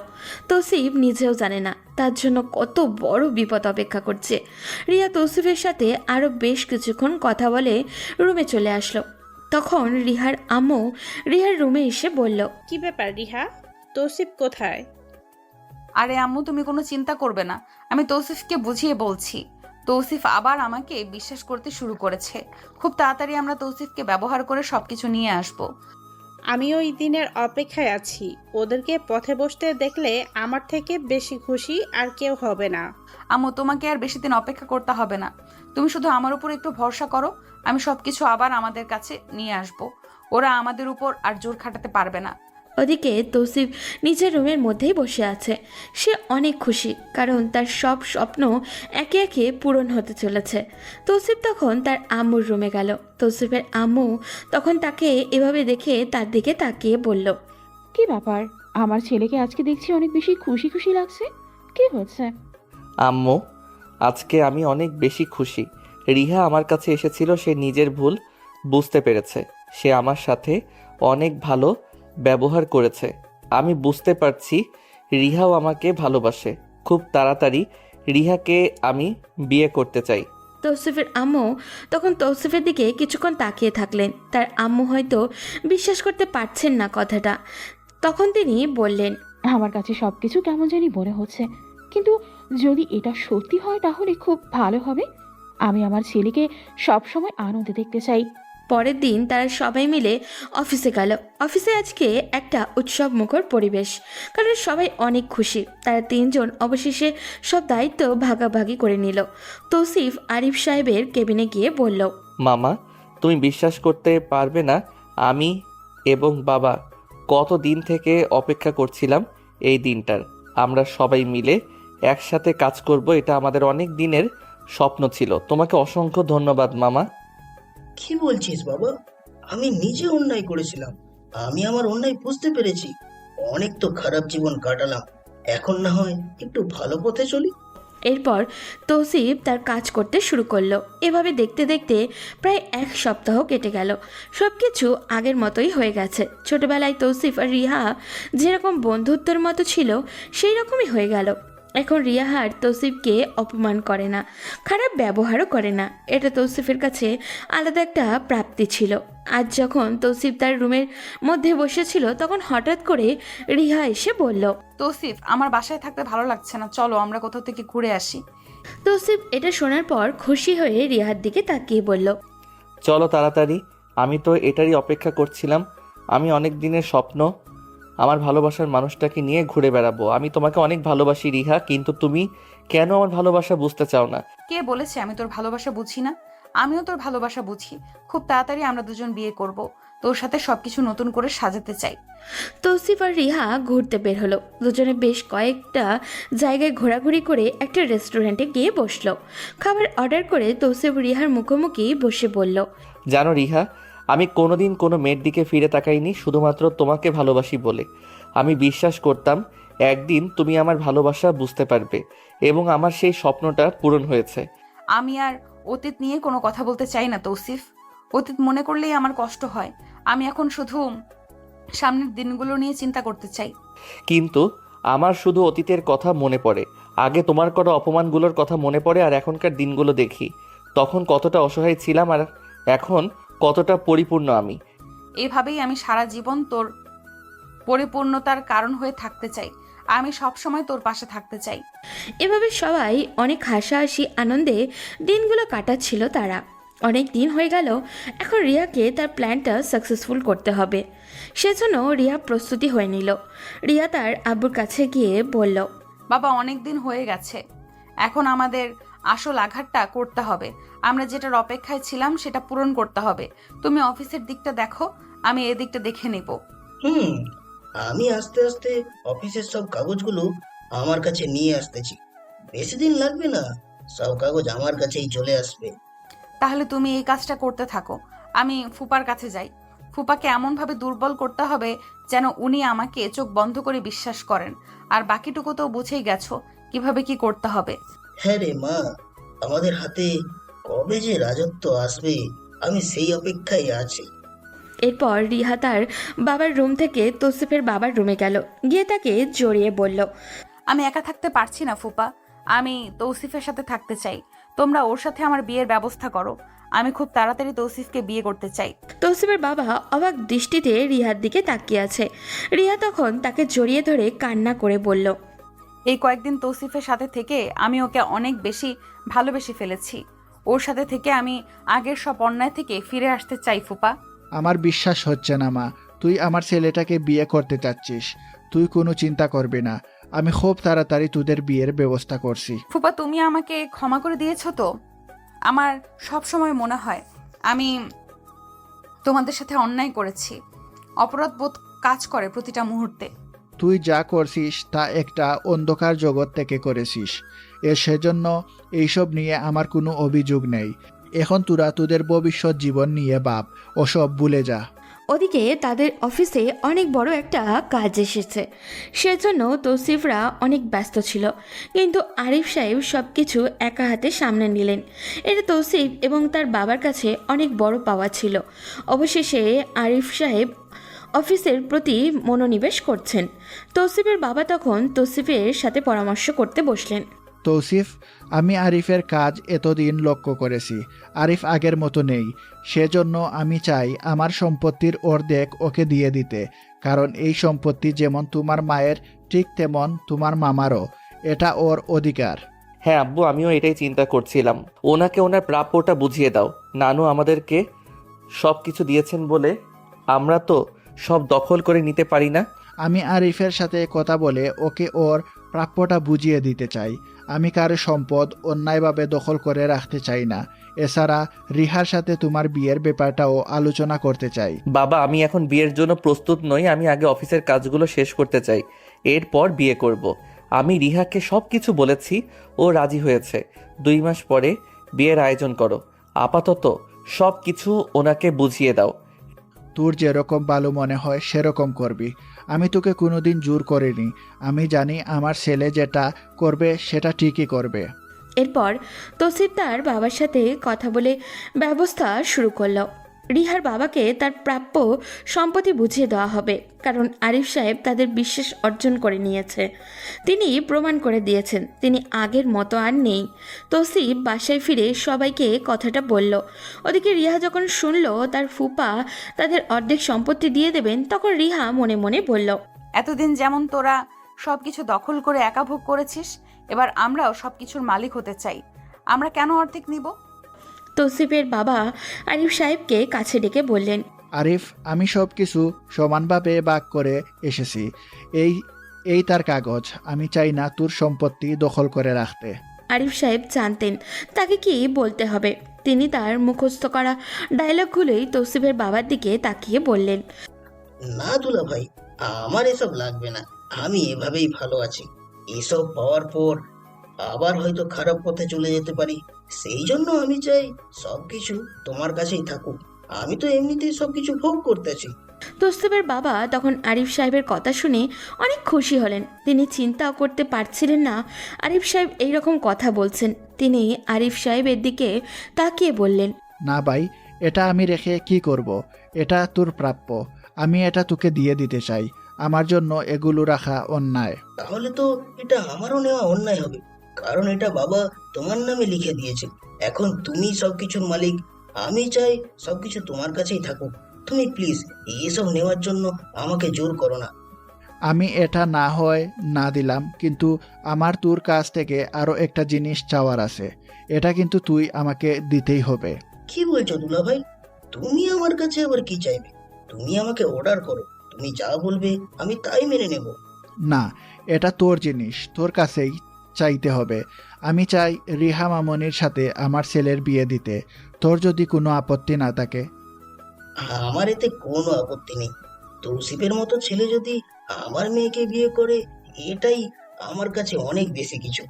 তৌসিফ নিজেও জানে না তার জন্য কত বড় বিপদ অপেক্ষা করছে। রিয়া তৌসিফের সাথে আরও বেশ কিছুক্ষণ কথা বলে রুমে চলে আসলো। তখন রিহার আম্মু রিহার রুমে এসে বলল, কি ব্যাপার রিহা, তৌসিফ কোথায়? আরে আম্মু, তুমি কোনো চিন্তা করবে না, আমি তৌসিফকে বুঝিয়ে বলছি। তৌসিফ আবার আমাকে বিশ্বাস করতে শুরু করেছে। খুব তাড়াতাড়ি আমরা তৌসিফকে ব্যবহার করে সবকিছু নিয়ে আসব। আমি ওই দিনের অপেক্ষায় আছি। ওদেরকে পথে বসতে দেখলে আমার থেকে বেশি খুশি আর কেউ হবে না। আম্মু, তোমাকে আর বেশি দিন অপেক্ষা করতে হবে না। তুমি শুধু আমার উপর একটু ভরসা করো, আমি সবকিছু আবার আমাদের কাছে নিয়ে আসব। ওরা আমাদের উপর আর জোর খাটাতে পারবে না। ওদিকে তৌসিফ নিজের রুমের মধ্যেই বসে আছে। সে অনেক খুশি, কারণ তার সব স্বপ্ন একে একে পূরণ হতে চলেছে। তৌসিফ তখন তার আম্মুর রুমে গেল। তৌসিফের আম্মু তখন তাকে এভাবে দেখে তার দিকে তাকিয়ে বলল, কি ব্যাপার, আমার ছেলেকে আজকে দেখছি অনেক বেশি খুশি খুশি লাগছে। কি হয়েছে? আম্মু, আজকে আমি অনেক বেশি খুশি। রিহা আমার কাছে এসেছিল, সে নিজের ভুল বুঝতে পেরেছে। সে আমার সাথে অনেক ভালো ব্যবহার করেছে। আমি বুঝতে পারছি রিহাও আমাকে ভালোবাসে। খুব তাড়াতাড়ি রিহাকে আমি বিয়ে করতে চাই। তৌসিফের আম্মু তখন তৌসিফের দিকে কিছুক্ষণ তাকিয়ে থাকলেন। তার আম্মু হয়তো বিশ্বাস করতে পারছেন না কথাটা। তখন তিনি বললেন, আমার কাছে সব কিছু কেমন জানি মনে হচ্ছে, কিন্তু যদি এটা সত্যি হয় তাহলে খুব ভালো হবে। আমি আমার ছেলেকে সবসময় আনন্দে দেখতে চাই। পরের দিন তারা সবাই মিলে অফিসে গেল। অফিসে আজকে একটা উৎসব মুখর পরিবেশ, কারণ সবাই অনেক খুশি। তারা তিনজন অবশেষে সব দায়িত্ব ভাগাভাগি করে নিল। তৌসিফ আরিফ সাহেবের কেবিনে গিয়ে বলল, মামা, তুমি বিশ্বাস করতে পারবে না, আমি এবং বাবা কত দিন থেকে অপেক্ষা করছিলাম এই দিনটার। আমরা সবাই মিলে একসাথে কাজ করব, এটা আমাদের অনেক দিনের স্বপ্ন ছিল। তোমাকে অসংখ্য ধন্যবাদ মামা। কি বলছিস বাবা? আমি নিজে অন্যায় করেছিলাম। আমি আমার অন্যায় বুঝতে পেরেছি। অনেক তো খারাপ জীবন কাটালাম, এখন না হয় একটু ভালো পথে চলি। এরপর তৌসিফ তার কাজ করতে শুরু করলো। এভাবে দেখতে দেখতে প্রায় এক সপ্তাহ কেটে গেল। সব কিছু আগের মতোই হয়ে গেছে। ছোটবেলায় তৌসিফ আর রিহা যেরকম বন্ধুত্বের মতো ছিল সেই রকমই হয়ে গেল। এখন রিয়া আর তৌসিফকে অপমান করে না, খারাপ ব্যবহারও করে না। এটা তৌসিফের কাছে আলাদা একটা প্রাপ্তি ছিল। আজ যখন তৌসিফ তার রুমের মধ্যে বসেছিল তখন হঠাৎ করে রিহা এসে বলল, তৌসিফ, আমার বাসায় থাকতে ভালো লাগছে না, চলো আমরা কোথাও থেকে ঘুরে আসি। তৌসিফ এটা শোনার পর খুশি হয়ে রিহার দিকে তাকিয়ে বলল, চলো তাড়াতাড়ি, আমি তো এটারই অপেক্ষা করছিলাম। আমি অনেক দিনের স্বপ্ন আমার ভালোবাসার মানুষটাকে নিয়ে ঘুরে বেড়াবো। আমি তোমাকে অনেক ভালোবাসি রিহা, কিন্তু তুমি কেন আমার ভালোবাসা বুঝতে চাও না? কে বলেছে আমি তোর ভালোবাসা বুঝি না? আমিও তোর ভালোবাসা বুঝি। খুব তাড়াতাড়ি আমরা দুজন বিয়ে করব। তোর সাথে সবকিছু নতুন করে সাজাতে চাই। তৌসিফ আর রিহা ঘুরতে বের হলো। দুজনে বেশ কয়েকটা জায়গায় ঘোরাঘুরি করে একটা রেস্টুরেন্টে গিয়ে বসলো। খাবার অর্ডার করে তৌসিফ রিহার মুখোমুখি বসে বলল, জানো রিহা, আমি কোনোদিন কোনো মেয়ের দিকে ফিরে তাকাইনি শুধুমাত্র তোমাকে ভালোবাসি বলে। আমি বিশ্বাস করতাম একদিন তুমি আমার ভালোবাসা বুঝতে পারবে, এবং আমার সেই স্বপ্নটা পূরণ হয়েছে। আমি আর অতীত নিয়ে কোনো কথা বলতে চাই না তৌসিফ। অতীত মনে করলেই আমার কষ্ট হয়। আমি এখন শুধু সামনের দিনগুলো নিয়ে চিন্তা করতে চাই। কিন্তু আমার শুধু অতীতের কথা মনে পড়ে। আগে তোমার করা অপমানগুলোর কথা মনে পড়ে, আর এখনকার দিনগুলো দেখি তখন কতটা অসহায় ছিলাম, আর এখন কতটা পরিপূর্ণ আমি। এভাবেই আমি সারা জীবন তোর পরিপূর্ণতার কারণ হয়ে থাকতে চাই। আমি সব সময় তোর পাশে থাকতে চাই। এভাবে সবাই অনেক হাসাহাসি আনন্দে দিনগুলো কাটাচ্ছিল তারা। অনেক দিন হয়ে গেল। এখন রিয়াকে তার প্ল্যানটা সাকসেসফুল করতে হবে। সেজন্য রিয়া প্রস্তুতি হয়ে নিল। রিয়া তার আব্বুর কাছে গিয়ে বলল, বাবা, অনেক দিন হয়ে গেছে, এখন আমাদের আসল আঘাতটা করতে হবে। আমরা যেটার অপেক্ষায় ছিলাম সেটা পূরণ করতে হবে। তুমি অফিসের দিকটা দেখো, আমি এদিকটা দেখে নেব। হুম, আমি আস্তে আস্তে অফিসের সব কাগজগুলো আমার কাছে নিয়ে আসতেছি। বেশি দিন লাগবে না, সব কাগজ আমার কাছেই চলে আসবে। তাহলে তুমি এই কাজটা করতে থাকো, আমি ফুপার কাছে যাই। ফুপাকে এমনভাবে দুর্বল করতে হবে যেন উনি আমাকে চোখ বন্ধ করে বিশ্বাস করেন। আর বাকিটুকু তো বুঝেই গেছো কিভাবে কি করতে হবে। হ্যাঁ রে মা, আমাদের হাতে কবে যে রাজত্ব আসবে আমি সেই অপেক্ষায় আছি। এরপর রিহা তার বাবার রুম থেকে তৌসিফের বাবার রুমে গেল। গিয়ে তাকে জড়িয়ে বলল, আমি একা থাকতে পারছি না ফুপা, আমি তৌসিফের সাথে থাকতে চাই। তোমরা ওর সাথে আমার বিয়ের ব্যবস্থা করো। আমি খুব তাড়াতাড়ি তৌসিফকে বিয়ে করতে চাই। তৌসিফের বাবা অবাক দৃষ্টিতে রিহার দিকে তাকিয়ে আছে। রিহা তখন তাকে জড়িয়ে ধরে কান্না করে বলল, এই কয়েকদিন তৌসিফের সাথে থেকে আমি ওকে অনেক বেশি ভালোবেসে ফেলেছি। ওর সাথে থেকে আমি আগের সব অন্যায় থেকে ফিরে আসতে চাই ফুপা। আমার বিশ্বাস হচ্ছে না মা, তুই আমার ছেলেটাকে বিয়ে করতে চাচ্ছিস। তুই কোনো চিন্তা করবি না, আমি খুব তাড়াতাড়ি তোদের বিয়ের ব্যবস্থা করছি। ফুপা, তুমি আমাকে ক্ষমা করে দিয়েছো তো? আমার সব সময় মনে হয় আমি তোমাদের সাথে অন্যায় করেছি। অপরাধ বোধ কাজ করে প্রতিটা মুহূর্তে। তুই যা করছিস তা একটা অন্ধকার জগৎ থেকে করেছিস। সেজন্য এইসব নিয়ে আমার কোনো অভিযোগ নেই। এখন তোরা তোদের ভবিষ্যৎ জীবন নিয়ে ভাব, ওসব ভুলে যা। ওদিকে তাদের অফিসে অনেক বড় একটা কাজ এসেছে, সেজন্য তৌসিফরা অনেক ব্যস্ত ছিল। কিন্তু আরিফ সাহেব সব কিছু একা হাতে সামনে নিলেন। এটা তৌসিফ এবং তার বাবার কাছে অনেক বড় পাওয়া ছিল। অবশেষে আরিফ সাহেব অফিসের প্রতি মনোনিবেশ করছেন। তৌসিফের বাবা তখন তৌসিফের সাথে পরামর্শ করতে বসলেন। তৌসিফ, আমি আরিফের কাজ এতদিন লক্ষ্য করেছি। আরিফ আগের মতো নেই, সেজন্য আমি চাই আমার সম্পত্তির অর্ধেক ওকে দিয়ে দিতে। কারণ এই সম্পত্তি যেমন তোমার মায়ের, ঠিক তেমন তোমার মামারও। এটা ওর অধিকার। হ্যাঁ আব্বু, আমিও এটাই চিন্তা করছিলাম। ওনাকে ওনার প্রাপ্যটা বুঝিয়ে দাও। নানু আমাদেরকে সব কিছু দিয়েছেন বলে আমরা তো সব দখল করে নিতে পারি না। আমি আরিফের সাথে কথা বলে ওকে ওর প্রাপ্যটা বুঝিয়ে দিতে চাই। আমি কারো সম্পদ অন্যায়ভাবে দখল করে রাখতে চাই না। এছাড়া রিহার সাথে তোমার বিয়ের ব্যাপারটাও আলোচনা করতে চাই। বাবা, আমি এখন বিয়ের জন্য প্রস্তুত নই। আমি আগে অফিসের কাজগুলো শেষ করতে চাই, এরপর বিয়ে করব। আমি রিহাকে সব কিছু বলেছি, ও রাজি হয়েছে। 2 মাস পরে বিয়ের আয়োজন করো। আপাতত সব কিছু ওনাকে বুঝিয়ে দাও। তোর যেরকম ভালো মনে হয় সেরকম করবি। আমি তোকে কোনোদিন জোর করিনি। আমি জানি আমার ছেলে যেটা করবে সেটা ঠিকই করবে। এরপর তৌসিফ তার বাবার সাথে কথা বলে ব্যবস্থা শুরু করলো। রিহার বাবাকে তার প্রাপ্য সম্পত্তি বুঝিয়ে দেওয়া হবে, কারণ আরিফ সাহেব তাদের বিশ্বাস অর্জন করে নিয়েছে। তিনি প্রমাণ করে দিয়েছেন তিনি আগের মতো আর নেই। তৌসিফ বাসায় ফিরে সবাইকে কথাটা বলল। ওদিকে রিহা যখন শুনল তার ফুপা তাদের অর্ধেক সম্পত্তি দিয়ে দেবেন, তখন রিহা মনে মনে বলল, এতদিন যেমন তোরা সবকিছু দখল করে একা ভোগ করেছিস, এবার আমরাও সবকিছুর মালিক হতে চাই। আমরা কেন অর্ধেক নিব? তৌসিফের বাবা আরিফ সাহেবকে কাছে ডেকে বললেন, আরিফ, আমি সব কিছু সমানভাবে ভাগ করে এসেছি। এই এই তার কাগজ। আমি চাই না তোর সম্পত্তি দখল করে রাখতে। আরিফ সাহেব জানতেন তাকে কি বলতে হবে। তিনি তার মুখস্থ করা ডায়লগগুলোই তৌসিফের বাবার দিকে তাকিয়ে বললেন, না দুলা ভাই, আমার এসব লাগবে না। আমি এভাবেই ভালো আছি। এসব পাওয়ার পর আবার হয়তো খারাপ পথে চলে যেতে পারি। সেই জন্য আমি চাই সবকিছু তোমার কাছেই থাকুক। আমি তো এমনিতেই সবকিছু ভোগ করতেছি। তৌসিফের বাবা তখন আরিফ সাহেবের কথা শুনে অনেক খুশি হলেন। তিনি চিন্তাও করতে পারছিলেন না আরিফ সাহেব এইরকম কথা বলছেন। তিনি আরিফ সাহেবের দিকে তাকিয়ে বললেন, না ভাই, এটা আমি রেখে কি করব? এটা তোর প্রাপ্য। আমি এটা তোকে দিয়ে দিতে চাই। আমার জন্য এগুলো রাখা অন্যায়। তাহলে তো এটা আমারও নেওয়া অন্যায় হবে, কারণ এটা বাবা তোমার নামে লিখে দিয়েছে। এখন তুমি সবকিছুর মালিক। আমি চাই সবকিছু তোমার কাছেই থাকুক। তুমি প্লিজ এসব নেওয়ার জন্য আমাকে জোর করো না। আমি এটা না হয় না দিলাম, কিন্তু আমার তোর কাছ থেকে আরও একটা জিনিস চাওয়ার আছে। এটা কিন্তু তুই আমাকে দিতেই হবে। কি বলছো দুলা ভাই? তুমি আমার কাছে আবার কি চাইবে? তুমি আমাকে অর্ডার করো, তুমি যা বলবে আমি তাই মেনে নেব। না, এটা তোর জিনিস, তোর কাছেই চাইতে হবে। আমি চাই রিহা মামনির সাথে আমার ছেলের বিয়ে দিতে। তোর যদি কোনো আপত্তি না থাকে। আমার এতে কোনো আপত্তি নেই। তৌসিফের মতো ছেলে যদি আমার মেয়েকে বিয়ে করে, এটাই আমার কাছে অনেক বেশি কিছু।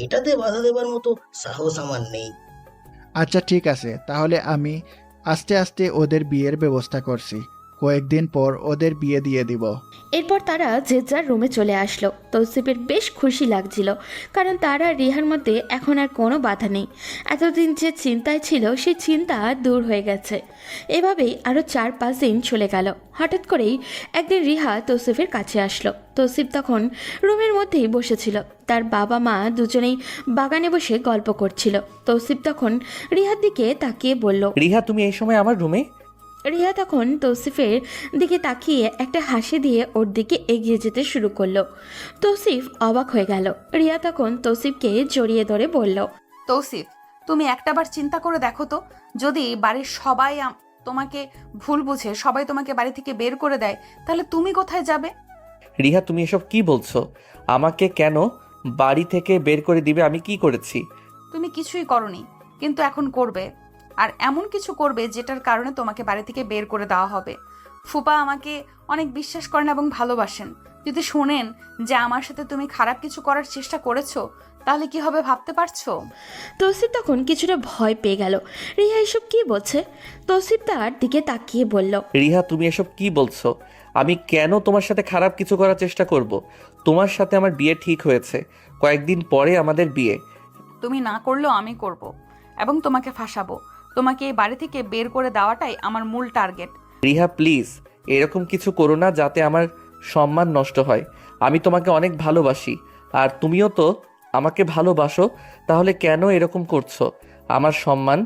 এটাতে বাধা দেবার মতো সাহস আমার নেই। আচ্ছা ঠিক আছে, তাহলে আমি আস্তে আস্তে ওদের বিয়ের ব্যবস্থা করছি। কয়েকদিন পর ওদের বিয়ে দিয়ে দিব। এরপর তারা যে যার রুমে চলে আসলো। তৌসিফের বেশ খুশি লাগছিল, কারণ তারা রিহার মধ্যে এখন আর কোনো বাধা নেই। এতদিন যে চিন্তায় ছিল সেই চিন্তা দূর হয়ে গেছে। এভাবেই আরও 4-5 দিন চলে গেল। হঠাৎ করেই একদিন রিহা তৌসিফের কাছে আসলো। তৌসিফ তখন রুমের মধ্যেই বসেছিল। তার বাবা মা দুজনেই বাগানে বসে গল্প করছিল। তৌসিফ তখন রিহার দিকে তাকিয়ে বলল, রিহা, তুমি এই সময় আমার রুমে? রিহা তখন তৌসিফের দিকে তাকিয়ে একটা হাসি দিয়ে ওর দিকে এগিয়ে যেতে শুরু করলো। তৌসিফ অবাক হয়ে গেল। রিয়া তখন তৌসিফকে জড়িয়ে ধরে বলল, তৌসিফ, তুমি একটাবার চিন্তা করে দেখো তো, যদি বাড়ির সবাই তোমাকে ভুল বুঝে সবাই তোমাকে বাড়ি থেকে বের করে দেয়, তাহলে তুমি কোথায় যাবে? রিহা, তুমি এসব কি বলছো? আমাকে কেন বাড়ি থেকে বের করে দিবে? আমি কি করেছি? তুমি কিছুই করনি, কিন্তু এখন করবে। আর এমন কিছু করবে যেটার কারণে তোমাকে বাড়ি থেকে বের করে দেওয়া হবে। ফুপা আমাকে অনেক বিশ্বাস করেন এবং ভালোবাসেন। যদি শোনেন যে আমার সাথে তুমি খারাপ কিছু করার চেষ্টা করেছো, তাহলে কি হবে ভাবতে পারছো? তৌসিফ তখন কিছুটা ভয় পেয়ে গেল। রিহা এসব কি বলছে? তৌসিফ তার দিকে তাকিয়ে বলল, রিহা, তুমি এসব কি বলছো? আমি কেন তোমার সাথে খারাপ কিছু করার চেষ্টা করব? তোমার সাথে আমার বিয়ে ঠিক হয়েছে, কয়েকদিন পরে আমাদের বিয়ে। তুমি না করলেও আমি করব, এবং তোমাকে ফাঁসাবো। তোমাকে এই বাড়ি থেকে বের করে দেওয়াটাই আমার মূল টার্গেট। রিহা প্লিজ, এরকম কিছু করো না যাতে আমার সম্মান নষ্ট হয়। আমি তোমাকে অনেক ভালোবাসি, আর তুমিও তো আমাকে ভালোবাসো, তাহলে কেন এরকম করছো? আমার সম্মান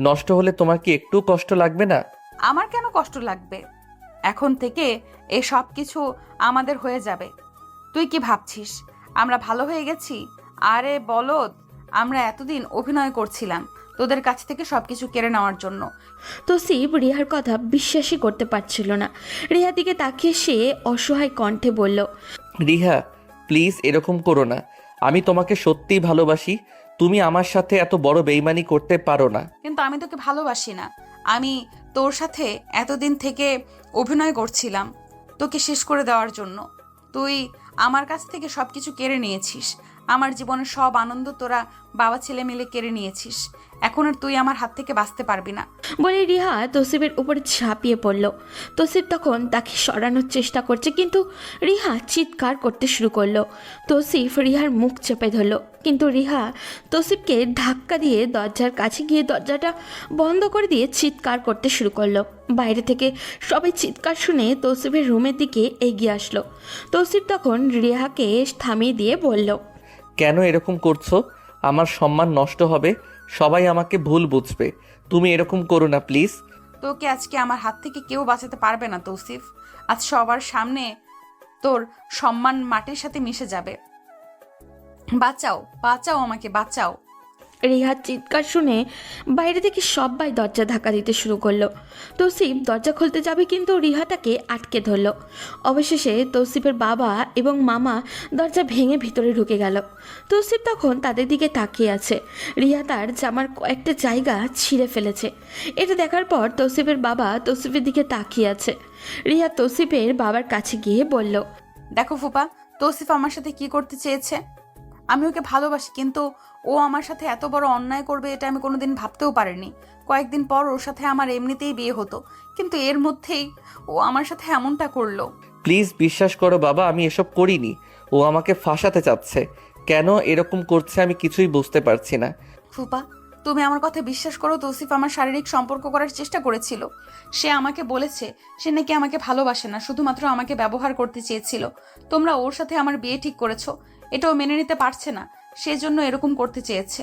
নষ্ট হলে তোমার কি একটু কষ্ট লাগবে না? আমার কেন কষ্ট লাগবে? এখন থেকে এই সব কিছু আমাদের হয়ে যাবে। তুই কি ভাবছিস আমরা ভালো হয়ে গেছি? আরে বলদ, আমরা এতদিন অভিনয় করছিলাম তোদের কাছ থেকে সবকিছু কেড়ে নেওয়ার জন্য। তৌসিফ রিহার কথা বিশ্বাসই করতে পারছিল না। রিহার দিকে তাকিয়ে সে অসহায় কণ্ঠে বলল, রিহা প্লিজ এরকম করো না। আমি তোমাকে সত্যিই ভালোবাসি, তুমি আমার সাথে এত বড় বেইমানি করতে পারো না। কিন্তু আমি তোকে ভালোবাসি না। আমি তোর সাথে এতদিন থেকে অভিনয় করছিলাম তোকে শেষ করে দেওয়ার জন্য। তুই আমার কাছ থেকে সবকিছু কেড়ে নিয়েছিস। আমার জীবনের সব আনন্দ তোরা বাবা ছেলে মিলে কেড়ে নিয়েছিস। এখন আর তুই আমার হাত থেকে বাঁচতে পারবি না। বলে রিহা তৌসিফের উপরে ঝাঁপিয়ে পড়ল। তৌসিফ তখন তাকে সরানোর চেষ্টা করছে, কিন্তু রিহা চিৎকার করতে শুরু করলো। তৌসিফ রিহার মুখ চেপে ধরল, কিন্তু রিহা তৌসিফকে ধাক্কা দিয়ে দরজার কাছে গিয়ে দরজাটা বন্ধ করে দিয়ে চিৎকার করতে শুরু করলো। বাইরে থেকে সবাই চিৎকার শুনে তৌসিফের রুমের দিকে এগিয়ে আসলো। তৌসিফ তখন রিহাকে থামিয়ে দিয়ে বলল, কেন এরকম করছো? আমার সম্মান নষ্ট হবে, সবাই আমাকে ভুল বুঝবে। তুমি এরকম করো না প্লিজ। তোকে আজকে আমার হাত থেকে কেউ বাঁচাতে পারবে না তৌসিফ। আজ সবার সামনে তোর সম্মান মাটির সাথে মিশে যাবে। বাঁচাও, বাঁচাও, আমাকে বাঁচাও। রিহার চিৎকার শুনে বাইরে থেকে সবাই দরজা ধাক্কা দিতে শুরু করলো। তৌসিফ দরজা খুলতে যাবে, কিন্তু রিহা তাকে আটকে ধরল। অবশেষে তৌসিফের বাবা এবং মামা দরজা ভেঙে ভিতরে ঢুকে গেল। তৌসিফ তখন তাদের দিকে তাকিয়ে আছে। রিহা তার জামার কয়েকটা জায়গা ছিঁড়ে ফেলেছে। এটা দেখার পর তৌসিফের বাবা তৌসিফের দিকে তাকিয়ে আছে। রিহা তৌসিফের বাবার কাছে গিয়ে বলল, দেখো ফুপা, তৌসিফ আমার সাথে কি করতে চেয়েছে। আমি ওকে ভালোবাসি, কিন্তু ও আমার সাথে এত বড় অন্যায় করবে এটা আমি কোনোদিন ভাবতেও পারিনি। কয়েকদিন পর ওর সাথে আমার এমনিতেই বিয়ে হতো, কিন্তু এর মধ্যেই ও আমার সাথে এমনটা করলো। প্লিজ বিশ্বাস করো বাবা, আমি এসব করিনি। ও আমাকে ফাঁসাতে চাচ্ছে। কেন এরকম করছে আমি কিছুই বুঝতে পারছি না। ফুপা, তুমি আমার কথা বিশ্বাস করো, তৌসিফ আমার শারীরিক সম্পর্ক করার চেষ্টা করেছিল। সে আমাকে বলেছে সে নাকি আমাকে ভালোবাসে না, শুধুমাত্র আমাকে ব্যবহার করতে চেয়েছিল। তোমরা ওর সাথে আমার বিয়ে ঠিক করেছো, এটাও মেনে নিতে পারছে না, সেজন্য এরকম করতে চেয়েছে।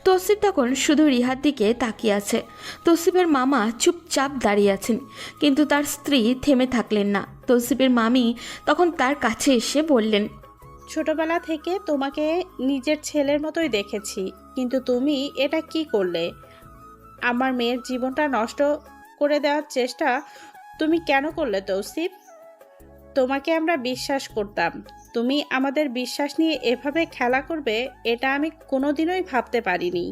তৌসিফ তখন শুধু রিহার দিকে তাকিয়ে আছে। তৌসিফের মামা চুপচাপ দাঁড়িয়ে আছেন, কিন্তু তার স্ত্রী থেমে থাকলেন না। তৌসিফের মামি তখন তার কাছে এসে বললেন, ছোটবেলা থেকে তোমাকে নিজের ছেলের মতোই দেখেছি, কিন্তু তুমি এটা কি করলে? আমার মেয়ের জীবনটা নষ্ট করে দেওয়ার চেষ্টা তুমি কেন করলে তৌসিফ? তোমাকে আমরা বিশ্বাস করতাম, তুমি আমাদের বিশ্বাস নিয়ে এভাবে খেলা করবে এটা আমি কোনোদিনই ভাবতে পারিনি।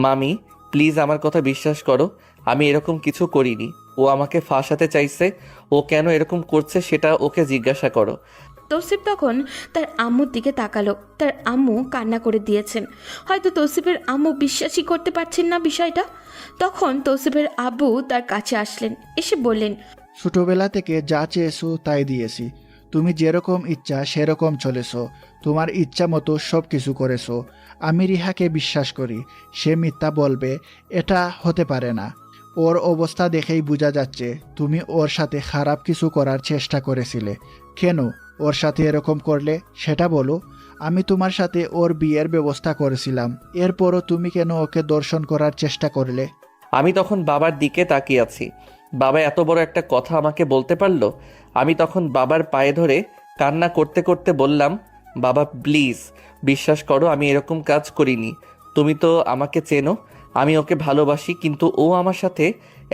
মামি প্লিজ আমার কথা বিশ্বাস করো, আমি এরকম কিছু করিনি। ও আমাকে ফাঁসাতে চাইছে। ও কেন এরকম করছে সেটা ওকে জিজ্ঞাসা করো। তৌসিফ তখন তার আম্মুর দিকে তাকালো। তার আম্মু কান্না করে দিয়েছেন। হয়তো তৌসিফের আম্মু বিশ্বাসই করতে পারছেন না বিষয়টা। তখন তৌসিফের আব্বু তার কাছে আসলেন, এসে বললেন, ছোটবেলা থেকে যা চেয়েছো তাই দিয়েছি। তুমি যেরকম ইচ্ছা সেরকম চলেছো, তোমার ইচ্ছা মতো সব কিছু করেছো। আমি রিহাকে বিশ্বাস করি, সে মিথ্যা বলবে এটা হতে পারে না। ওর অবস্থা দেখেই বোঝা যাচ্ছে তুমি ওর সাথে খারাপ কিছু করার চেষ্টা করেছিলে। কেন ওর সাথে এরকম করলে সেটা বলো। আমি তোমার সাথে ওর বিয়ের ব্যবস্থা করেছিলাম, এরপরও তুমি কেন ওকে দর্শন করার চেষ্টা করলে? আমি তখন বাবার দিকে তাকিয়ে আছি। বাবা এত বড় একটা কথা আমাকে বলতে পারলো। আমি তখন বাবার পায়ে ধরে কান্না করতে করতে বললাম, বাবা প্লিজ বিশ্বাস করো, আমি এরকম কাজ করিনি। তুমি তো আমাকে চেনো, আমি ওকে ভালোবাসি, কিন্তু ও আমার সাথে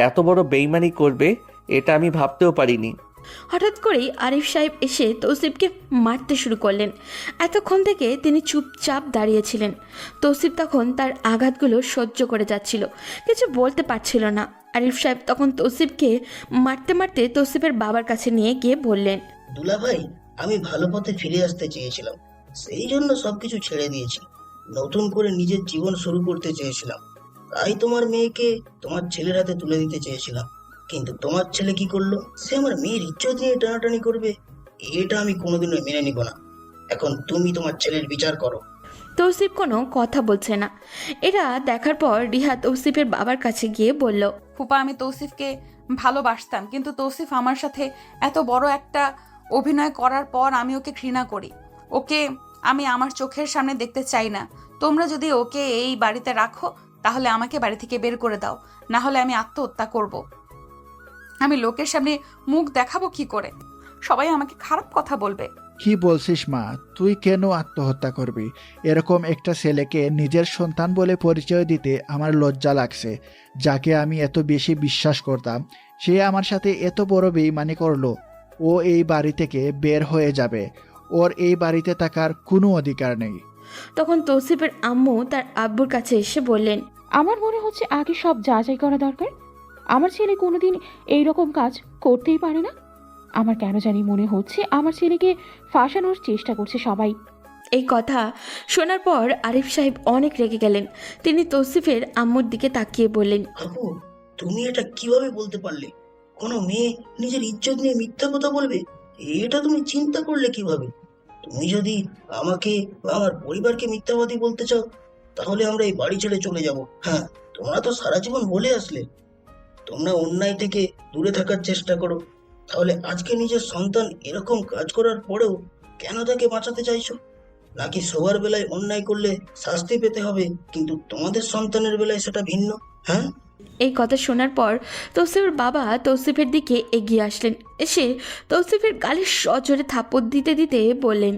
এত বড় বেইমানি করবে এটা আমি ভাবতেও পারিনি। হঠাৎ করেই আরিফ সাহেব এসে তৌসিফকে মারতে শুরু করলেন। এতক্ষণ থেকে তিনি চুপচাপ দাঁড়িয়েছিলেন। তৌসিফ তখন তার আঘাতগুলো সহ্য করে যাচ্ছিল, কিছু বলতে পারছিল না। আরিফ সাহেব তখন তৌসিফকে মারতে মারতে তৌসিফের বাবার কাছে নিয়ে গিয়ে বললেন, দুলা ভাই, আমি ভালো পথে ফিরে আসতে চেয়েছিলাম, সেই জন্য সবকিছু ছেড়ে দিয়েছি। নতুন করে নিজের জীবন শুরু করতে চেয়েছিলাম। তাই তোমার মেয়েকে তোমার ছেলের হাতে তুলে দিতে চেয়েছিলাম। কিন্তু তোমার ছেলে কি করলো? সে আমার মেয়ের ইজ্জত নিয়ে টানাটানি করবে, এটা আমি কোনোদিনও মেনে নিব না। এখন তুমি তোমার ছেলের বিচার করো। তৌসিফ কোনো কথা বলছে না। এটা দেখার পর রিহা তৌসিফের বাবার কাছে গিয়ে বলল, ফুপা, আমি তৌসিফকে ভালোবাসতাম, কিন্তু তৌসিফ আমার সাথে এত বড় একটা অভিনয় করার পর আমি ওকে ঘৃণা করি। ওকে আমি আমার চোখের সামনে দেখতে চাই না। তোমরা যদি ওকে এই বাড়িতে রাখো তাহলে আমাকে বাড়ি থেকে বের করে দাও, না হলে আমি আত্মহত্যা করব। আমি লোকের সামনে মুখ দেখাবো কি করে? সবাই আমাকে খারাপ কথা বলবে। কি বলছিস মা? তুই কেন আত্মহত্যা করবি? এরকম একটা ছেলেকে নিজের সন্তান বলে পরিচয় দিতে আমার লজ্জা লাগছে। যাকে আমি এত বেশি বিশ্বাস করতাম, সে আমার সাথে এত বড় বেইমানি করলো। ও এই বাড়ি থেকে বের হয়ে যাবে। ওর এই বাড়িতে থাকার কোনো অধিকার নেই। তখন তৌসিফের আম্মু তার আব্বুর কাছে এসে বললেন, আমার মনে হচ্ছে আগে সব যাচাই করা দরকার। আমার ছেলে কোনোদিন এই রকম কাজ করতেই পারে না। আমার কেন জানি মনে হচ্ছে আমার ছেলেকে ফাঁসানোর চেষ্টা করছে সবাই। এই কথা শোনার পর আরিফ সাহেব অনেক রেগে গেলেন। তিনি তৌসিফের আম্মুর দিকে তাকিয়ে বললেন, আপু, তুমি এটা কিভাবে বলতে পারলে? কোনো মেয়ে নিজের ইজ্জত নিয়ে মিথ্যা কথা বলবে? এটা তুমি চিন্তা করলে কিভাবে? তুমি যদি আমাকে বা আমার পরিবারকে মিথ্যাবাদী বলতে চাও, তাহলে আমরা এই বাড়ি ছেড়ে চলে যাব। হ্যাঁ, তোমরা তো সারা জীবন বলে আসলে তোমরা অন্যায় থেকে দূরে থাকার চেষ্টা করো, তাহলে আজকে নিজের সন্তান এরকম কাজ করার পরেও কেন তাকে বাঁচাতে চাইছো? নাকি সবার বেলায় অন্যায় করলে শাস্তি পেতে হবে, কিন্তু তোমাদের সন্তানের বেলায় সেটা ভিন্ন? হ্যাঁ, এই কথা শোনার পর তৌসিফের বাবা তৌসিফের দিকে এগিয়ে আসলেন। এসে তৌসিফের গালে সজোরে থাপ্পড় দিতে দিতে বললেন,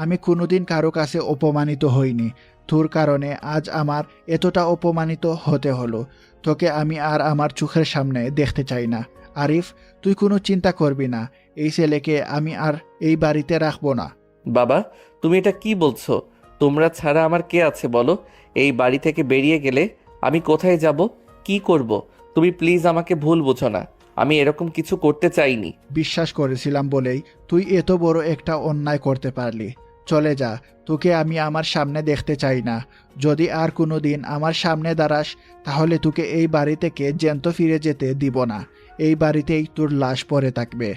আমি কোনোদিন কারো কাছে অপমানিত হইনি। তোর কারণে আজ আমার এতটা অপমানিত হতে হলো। তোকে আমি আর আমার চোখের সামনে দেখতে চাই না। আরিফ, তুই কোনো চিন্তা করবি না। এই ছেলেকে আমি আর এই বাড়িতে রাখবো না। বাবা, তুমি এটা কি বলছো? তোমরা ছাড়া আমার কে আছে বলো? এই বাড়ি থেকে বেরিয়ে গেলে আমি কোথায় যাব, কি করব? তুমি প্লিজ আমাকে ভুল বোঝো না। আমি এরকম কিছু করতে চাইনি। বিশ্বাস করেছিলাম বলেই তুই এত বড় একটা অন্যায় করতে পারলি। চলে যা, তোকে আমি আমার সামনে দেখতে চাই না। যদি আর কোনো দিন আমার সামনে দাঁড়াস, তাহলে তোকে এই বাড়ি থেকে জ্যান্ত ফিরে যেতে দিব না। এই বাড়িতেই তোর লাশ পড়ে থাকবে।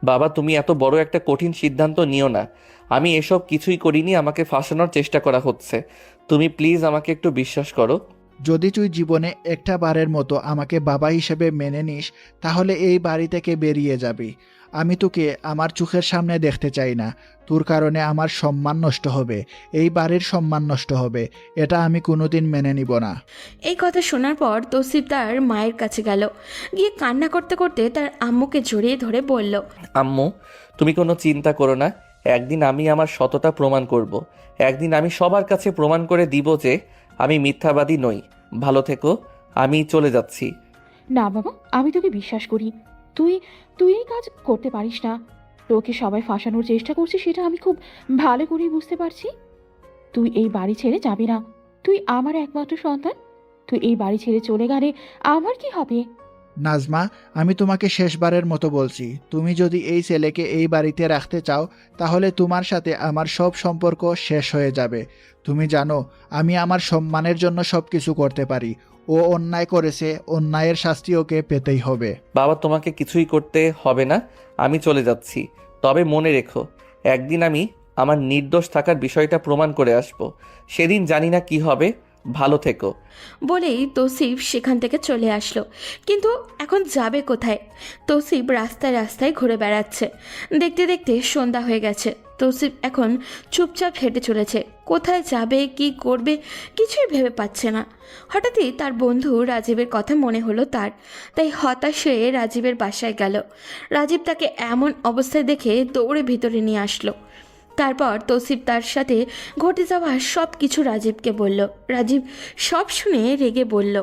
বাবা, তুমি এত বড় একটা কঠিন সিদ্ধান্ত নিও না। আমি এসব কিছুই করিনি, আমাকে ফাঁসানোর চেষ্টা করা হচ্ছে। তুমি প্লিজ আমাকে একটু বিশ্বাস করো। যদি তুই জীবনে একটা বারের মতো আমাকে বাবা হিসেবে মেনে নিস, তাহলে এই বাড়ি থেকে বেরিয়ে যাবি। আমি তোকে আমার চোখের সামনে দেখতে চাই না। তোর কারণে আমার সম্মান নষ্ট হবে, এই বাড়ির সম্মান নষ্ট হবে। এটা আমি কোনোদিন মেনে নিব না। এই কথা শোনার পর তৌসিফ তার মায়ের কাছে গেল। গিয়ে কান্না করতে করতে তার আম্মুকে জড়িয়ে ধরে বলল, আম্মু, তুমি কোনো চিন্তা করো না। একদিন আমি আমার সততা প্রমাণ করব। একদিন আমি সবার কাছে প্রমাণ করে দিব যে আমি মিথ্যাবাদী নই। ভালো থেকো, আমি চলে যাচ্ছি। না বাবা, আমি তোকে বিশ্বাস করি। তুই তুই এই কাজ করতে পারিস না। তোকে সবাই ফাঁসানোর চেষ্টা করছে, সেটা আমি খুব ভালো করেই বুঝতে পারছি। তুই এই বাড়ি ছেড়ে যাবি না। তুই আমার একমাত্র সন্তান। তুই এই বাড়ি ছেড়ে চলে গেলে আমার কি হবে? নাজমা, আমি তোমাকে শেষবারের মতো বলছি, তুমি যদি এই ছেলেকে এই বাড়িতে রাখতে চাও, তাহলে তোমার সাথে আমার সব সম্পর্ক শেষ হয়ে যাবে। তুমি জানো, আমি আমার সম্মানের জন্য সব কিছু করতে পারি। ও অন্যায় করেছে, অন্যায়ের শাস্তি ওকে পেতেই হবে। বাবা, তোমাকে কিছুই করতে হবে না, আমি চলে যাচ্ছি। তবে মনে রেখো, একদিন আমি আমার নির্দোষ থাকার বিষয়টা প্রমাণ করে আসব। সেদিন জানি না কি হবে। ভালো থেকো। বলেই তৌসিফ সেখান থেকে চলে আসলো। কিন্তু এখন যাবে কোথায়? তৌসিফ রাস্তায় রাস্তায় ঘুরে বেড়াচ্ছে। দেখতে দেখতে সন্ধ্যা হয়ে গেছে। তৌসিফ এখন চুপচাপ হেঁটে চলেছে। কোথায় যাবে, কি করবে, কিছুই ভেবে পাচ্ছে না। হঠাৎই তার বন্ধু রাজীবের কথা মনে হলো তার। তাই হতাশ হয়ে রাজীবের বাসায় গেল। রাজীব তাকে এমন অবস্থায় দেখে দৌড়ে ভিতরে নিয়ে আসলো। তারপর তৌসিফ তার সাথে ঘটে যাওয়া সব কিছু রাজীবকে বলল। রাজীব সব শুনে রেগে বলল,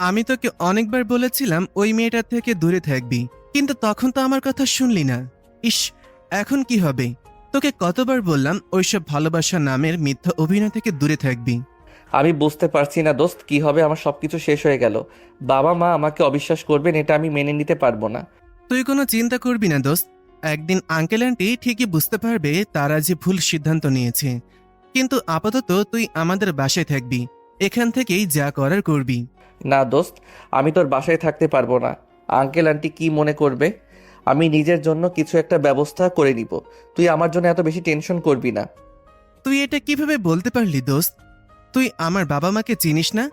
আমি তোকে অনেকবার বলেছিলাম ওই মেয়েটার থেকে দূরে থাকবি, কিন্তু তখন তো আমার কথা শুনলি না। ইস, এখন কি হবে? তোকে কতবার বললাম ওইসব ভালোবাসা নামের মিথ্যা অভিনয় থেকে দূরে থাকবি। আমি বুঝতে পারছি না দোস্ত, কি হবে। আমার সবকিছু শেষ হয়ে গেল। বাবা মা আমাকে অবিশ্বাস করবেন, এটা আমি মেনে নিতে পারবো না। তুই কোনো চিন্তা করবি না দোস্ত। একদিন আঙ্কেল আন্টি ঠিকই বুঝতে পারবে তারা যে ভুল সিদ্ধান্ত নিয়েছে। কিন্তু আপাতত তুই আমাদের বাসায় থাকবি, এখান থেকেই যা করার করবি। না দোস্ত, আমি তোর বাসায় থাকতে পারবো না। আঙ্কেল আন্টি কি মনে করবে? আমি নিজের জন্য কিছু একটা ব্যবস্থা করে নিব। তুই আমার জন্য এত বেশি টেনশন করবি না। তুই এটা কিভাবে বলতে পারলি দোস্ত? তুই আমার বাবা মাকে চিনিস না?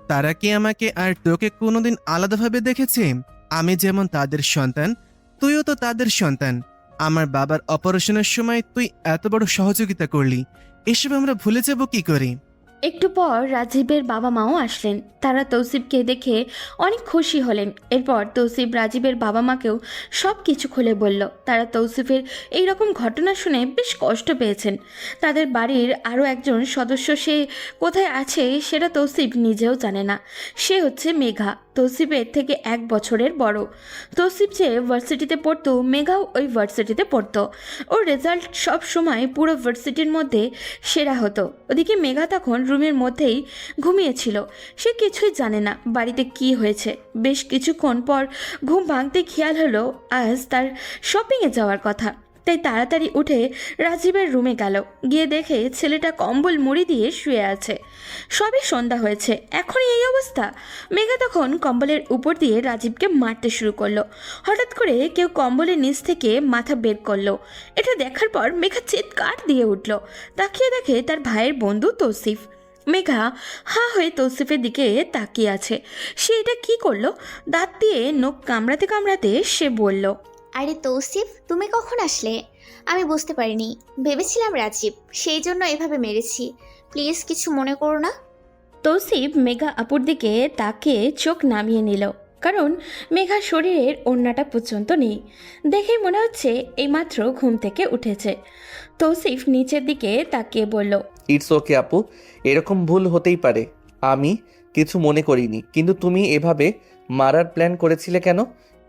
তারা কি আমাকে আর তোকে কোনোদিন আলাদাভাবে দেখেছে? আমি যেমন তাদের সন্তান, তুইও তো তাদের সন্তান। আমার বাবার অপারেশনের সময় তুই এত বড় সহযোগিতা করলি, এসব আমরা ভুলে যাব কি করে? একটু পর রাজীবের বাবা মাও আসলেন। তারা তৌসিফকে দেখে অনেক খুশি হলেন। এরপর তৌসিফ রাজীবের বাবা মাকেও সব কিছু খুলে বলল। তারা তৌসিফের এই রকম ঘটনা শুনে বেশ কষ্ট পেয়েছেন। তাদের বাড়ির আরও একজন সদস্য, সে কোথায় আছে সেটা তৌসিফ নিজেও জানে না। সে হচ্ছে মেঘা, তৌসিফের থেকে 1 বছরের বড়। তৌসিফ যে ভার্সিটিতে পড়তো, মেঘাও ওই ভার্সিটিতে পড়তো। ওর রেজাল্ট সব সময় পুরো ভার্সিটির মধ্যে সেরা হতো। ওদিকে মেঘা তখন রুমের মধ্যেই ঘুমিয়েছিল। সে কিছুই জানে না বাড়িতে কি হয়েছে। বেশ কিছুক্ষণ পর ঘুম ভাঙতে খেয়াল হলো আজ তার শপিংয়ে যাওয়ার কথা। তাই তাড়াতাড়ি উঠে রাজীবের রুমে গেল। গিয়ে দেখে ছেলেটা কম্বল মুড়ি দিয়ে শুয়ে আছে। সবে সন্ধ্যা হয়েছে, এখনই এই অবস্থা? মেঘা তখন কম্বলের উপর দিয়ে রাজীবকে মারতে শুরু করলো। হঠাৎ করে কেউ কম্বলের নিচ থেকে মাথা বের করলো। এটা দেখার পর মেঘা চিৎকার দিয়ে উঠল। তাকিয়ে দেখে তার ভাইয়ের বন্ধু তৌসিফ। মেঘা হা হয়ে তৌসিফের দিকে তাকিয়ে আছে। সে এটা কি করলো? দাঁত দিয়ে নখ কামড়াতে কামড়াতে সে বলল, আরে তৌসিফ, তুমি কখন আসলে? আমি বুঝতে পারিনি, ভেবেছিলাম রাজীব, সেই জন্য এভাবে মেরেছি। প্লিজ কিছু মনে করো না। তৌসিফ মেঘা আপুর দিকে তাকিয়ে চোখ নামিয়ে নিল, কারণ মেঘার শরীরের ওড়নাটা পর্যন্ত নেই। দেখেই মনে হচ্ছে এইমাত্র ঘুম থেকে উঠেছে। তৌসিফ নিচের দিকে তাকিয়ে বলল, ইটস ওকে আপু, এরকম ভুল হতেই পারে। আমি কিছু মনে করিনি, কিন্তু তুমি এভাবে মারার প্ল্যান করেছিলে কেন?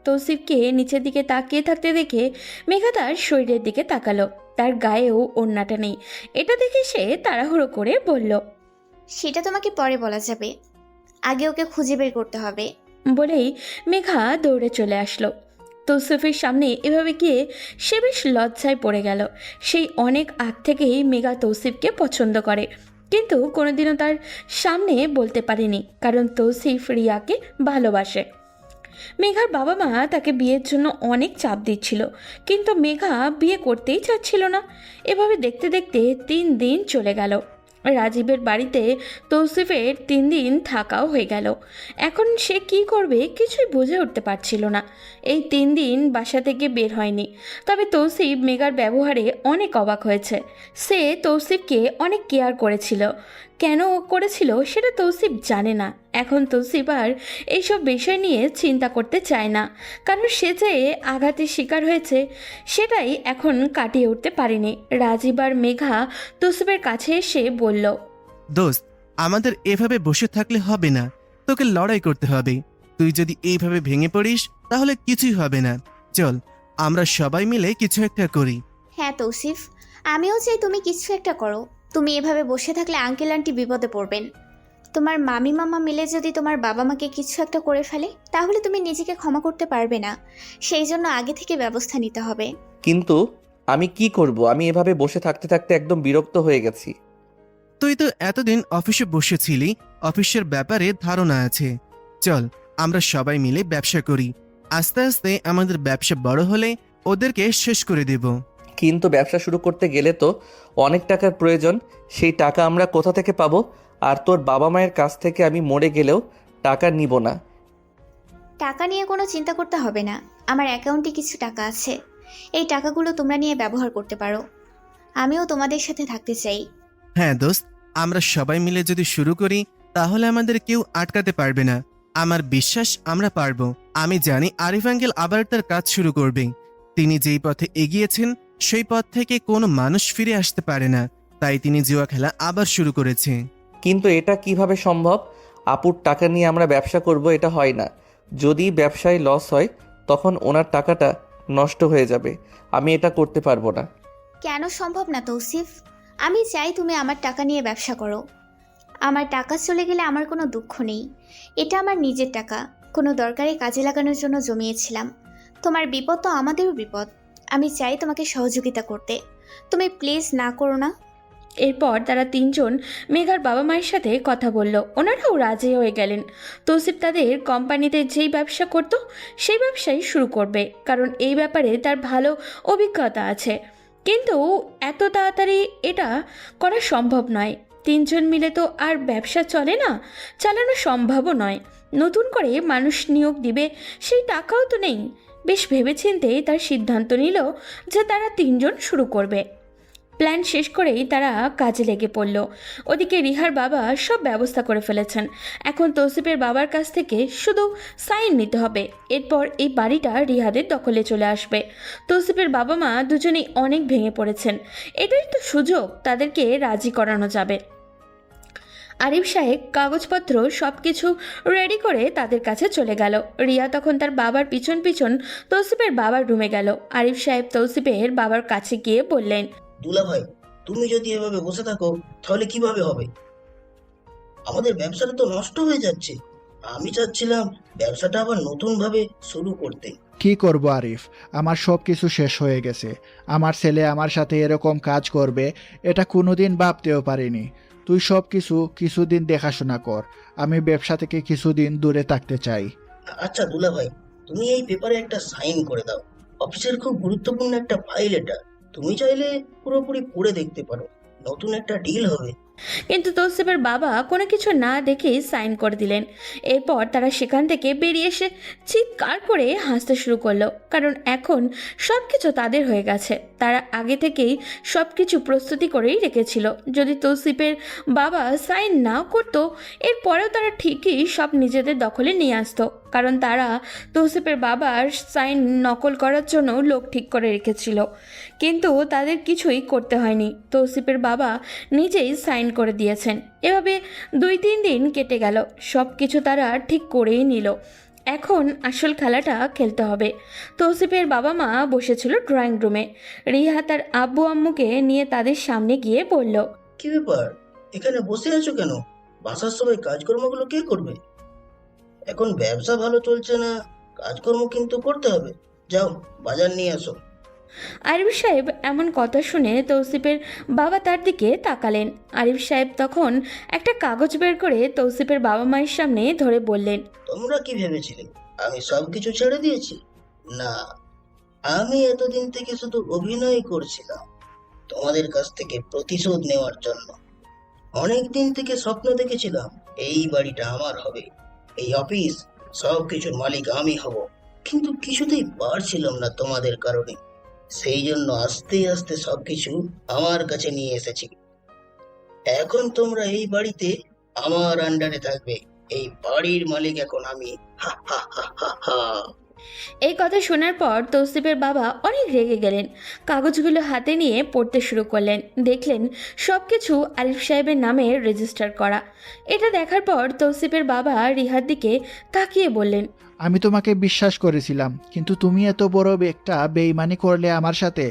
তৌসিফকে নিচের দিকে তাকিয়ে থাকতে দেখে মেঘা তার শরীরের দিকে তাকালো। তার গায়েও ওড়নাটা নেই। এটা দেখে সে তাড়াহুড়ো করে বলল, সেটা তোমাকে পরে বলা যাবে, আগে ওকে খুঁজে বের করতে হবে। বলেই মেঘা দৌড়ে চলে আসলো। তৌসিফের সামনে এভাবে গিয়ে সে বেশ লজ্জায় পড়ে গেল। সেই অনেক আগ থেকেই মেঘা তৌসিফকে পছন্দ করে, কিন্তু কোনোদিনও তার সামনে বলতে পারেনি, কারণ তৌসিফ রিয়াকে ভালোবাসে। মেঘার বাবা মা তাকে বিয়ের জন্য অনেক চাপ দিচ্ছিল, কিন্তু মেঘা বিয়ে করতেই চাচ্ছিল না। এভাবে দেখতে দেখতে 3 দিন চলে গেল। রাজীবের বাড়িতে তৌসিফের 3 দিন থাকাও হয়ে গেল। এখন সে কি করবে কিছুই বুঝে উঠতে পারছিল না। এই 3 দিন বাসা থেকে বের হয়নি। তবে তৌসিফ মেঘার ব্যবহারে অনেক অবাক হয়েছে। সে তৌসিফকে অনেক কেয়ার করেছিল। কেন করেছিল সেটা তৌসিফ জানে না। এখন তৌসিফ আর এইসব বিষয় নিয়ে চিন্তা করতে চায় না, কারণ সে যে আঘাতের শিকার হয়েছে সেটাই এখন কাটিয়ে উঠতে পারেনি। রাজীব আর মেঘা তৌসিফের কাছে এসে বলল, দোস্ত, আমাদের এভাবে বসে থাকলে হবে না, তোকে লড়াই করতে হবে। তুই যদি এইভাবে ভেঙে পড়িস তাহলে কিছুই হবে না। চল, আমরা সবাই মিলে কিছু একটা করি। হ্যাঁ তৌসিফ, আমিও চাই তুমি কিছু একটা করো। তুমি এভাবে বসে থাকলে আঙ্কেল আন্টি বিপদে পড়বেন। তোমার মামি মামা মিলে যদি তোমার বাবা মাকে কিছু একটা করে ফেলে, তাহলে তুমি নিজেকে ক্ষমা করতে পারবে না। সেই জন্য আগে থেকে ব্যবস্থা নিতে হবে। কিন্তু আমি কি করব? আমি এভাবে বসে থাকতে থাকতে একদম বিরক্ত হয়ে গেছি। তুই তো এতদিন অফিসে বসেছিলি, অফিসের ব্যাপারে ধারণা আছে। চল, আমরা সবাই মিলে ব্যবসা করি। আস্তে আস্তে আমাদের ব্যবসা বড় হলে ওদেরকে শেষ করে দেব। কিন্তু ব্যবসা শুরু করতে গেলে তো অনেক টাকার প্রয়োজন। সেই টাকা আমরা কোথা থেকে পাবো? আর তোর বাবা মায়ের কাছ থেকে আমি মরে গেলেও টাকা নিব না। টাকা নিয়ে কোনো চিন্তা করতে হবে না, আমার অ্যাকাউন্টে কিছু টাকা আছে। এই টাকাগুলো তোমরা নিয়ে ব্যবহার করতে পারো। আমিও তোমাদের সাথে থাকতে চাই। হ্যাঁ দোস্ত, আমরা সবাই মিলে যদি শুরু করি তাহলে আমাদের কেউ আটকাতে পারবে না। আমার বিশ্বাস আমরা পারবো। আমি জানি আরিফ আঙ্কেল আবার তার কাজ শুরু করবে। তিনি যেই পথে এগিয়েছেন সেই পথ থেকে কোনো মানুষ ফিরে আসতে পারে না, তাই তিনি জুয়া খেলা আবার শুরু করেছে। কিন্তু এটা কিভাবে সম্ভব? আপুর টাকা নিয়ে আমরা ব্যবসা করব, এটা হয় না। যদি ব্যবসায় লস হয় তখন ওনার টাকাটা নষ্ট হয়ে যাবে। আমি এটা করতে পারবো না। কেন সম্ভব না তৌসিফ? আমি চাই তুমি আমার টাকা নিয়ে ব্যবসা করো। আমার টাকা চলে গেলে আমার কোনো দুঃখ নেই। এটা আমার নিজের টাকা, কোনো দরকারে কাজে লাগানোর জন্য জমিয়েছিলাম। তোমার বিপদ তো আমাদেরও বিপদ। আমি চাই তোমাকে সহযোগিতা করতে। তুমি প্লিজ না করো না। এরপর তারা তিনজন মেঘার বাবা মায়ের সাথে কথা বলল। ওনারাও রাজি হয়ে গেলেন। তৌসিফ তাদের কোম্পানিতে যেই ব্যবসা করত সেই ব্যবসাই শুরু করবে, কারণ এই ব্যাপারে তার ভালো অভিজ্ঞতা আছে। কিন্তু এত তাড়াতাড়ি এটা করা সম্ভব নয়। তিনজন মিলে তো আর ব্যবসা চলে না, চালানো সম্ভবও নয়। নতুন করে মানুষ নিয়োগ দিবে সেই টাকাও তো নেই। বেশ ভেবেচিন্তে তার সিদ্ধান্ত নিল যে তারা তিনজন শুরু করবে। প্ল্যান শেষ করেই তারা কাজে লেগে পড়ল। ওদিকে রিহার বাবা সব ব্যবস্থা করে ফেলেছেন। এখন তৌসিফের বাবার কাছ থেকে শুধু সাইন নিতে হবে, এরপর এই বাড়িটা রিহাদের দখলে চলে আসবে। তৌসিফের বাবা মা দুজনেই অনেক ভেঙে পড়েছেন। এটাই তো সুযোগ, তাদেরকে রাজি করানো যাবে। আরিফ সাহেব কাগজপত্র সব কিছু রেডি করে তাদের কাছে চলে গেল। রিয়া তখন তার বাবার পিছন পিছন তৌসিফের বাবার রুমে গেল। আরিফ সাহেব তৌসিফের বাবার কাছে গিয়ে বললেন, দুলা ভাই, তুমি যদি এভাবে বসে থাকো তাহলে কিভাবে হবে? আমাদের ব্যবসাটা তো নষ্ট হয়ে যাচ্ছে। আমি চাচ্ছিলাম ব্যবসাটা আবার নতুন ভাবে শুরু করতে। কি করব আরিফ, আমার সব কিছু শেষ হয়ে গেছে। আমার ছেলে আমার সাথে এরকম কাজ করবে এটা কোনোদিন ভাবতেও পারিনি। তুই সব কিছুদিন দেখাশোনা কর। আমি ব্যবসা থেকে কিছুদিন দূরে থাকতে চাই। আচ্ছা দুলা ভাই, তুমি এই পেপারে একটা সাইন করে দাও। অফিসের খুব গুরুত্বপূর্ণ একটা ফাইল এটা। তুমি চাইলে পুরোপুরি পড়ে দেখতে পারো, নতুন একটা ডিল হবে। কিন্তু তৌসিফের বাবা কোনো কিছু না দেখেই সাইন করে দিলেন। এরপর তারা সেখান থেকে বেরিয়ে এসে চিৎকার করে হাসতে শুরু করলো, কারণ এখন সব কিছু তাদের হয়ে গেছে। তারা আগে থেকেই সব কিছু প্রস্তুতি করেই রেখেছিল। যদি তৌসিফের বাবা সাইন নাও করতো, এরপরেও তারা ঠিকই সব নিজেদের দখলে নিয়ে আসতো, কারণ তারা তৌসিফের বাবার সাইন নকল করার জন্য লোক ঠিক করে রেখেছিল। কিন্তু তাদের কিছুই করতে হয়নি, তৌসিফের বাবা নিজেই সাইন করে দিয়েছেন। এভাবে 2-3 দিন কেটে গেল। সব কিছু তারা ঠিক করেই নিল। এখন আসল খেলাটা খেলতে হবে। তৌসিফের বাবা মা বসেছিল ড্রয়িং রুমে। রিহা তার আব্বু আম্মুকে নিয়ে তাদের সামনে গিয়ে বলল, কি ব্যাপার, এখানে বসে আছো কেন? বাসার সবাই কাজকর্মগুলো কে করবে? এখন ব্যবসা ভালো চলছে না, কাজকর্ম কিন্তু করতে হবে। যাও, বাজার নিয়ে আসো। আরিফ সাহেব এমন কথা শুনে তৌসিফের বাবা তার দিকে তাকালেন। আরিফ সাহেব তখন একটা কাগজ বের করে তৌসিফের বাবা মায়ের সামনে ধরে বললেন, তোমরা কি ভেবেছিলে আমি সবকিছু ছেড়ে দিয়েছি? না, আমি এতদিন থেকে শুধু অভিনয় করছিলাম তোমাদের কাছ থেকে প্রতিশোধ নেওয়ার জন্য। অনেক দিন থেকে স্বপ্ন দেখেছিলাম এই বাড়িটা আমার হবে, এই অফিস, সবকিছুর মালিক আমি হব, কিন্তু কিছুতেই পারছিলাম না তোমাদের কারণে। সেই জন্য আস্তে আস্তে সবকিছু আমার কাছে নিয়ে এসেছি। এখন তোমরা এই বাড়িতে আমার আন্ডারে থাকবে, এই বাড়ির মালিক এখন আমি। হা হা হা হা হা। এই কথা শোনার পর তৌসিফের বাবা অনেক রেগে গেলেন। কাগজগুলো হাতে নিয়ে পড়তে শুরু করলেন। দেখলেন সব কিছু আরিফ সাহেবের নামে রেজিস্টার করা। এটা দেখার পর তৌসিফের বাবা রিহার দিকে তাকিয়ে বললেন, আমি তোমাকে বিশ্বাস করেছিলাম, কিন্তু তুমি এত বড় একটা বেইমানি করলে আমার সাথে।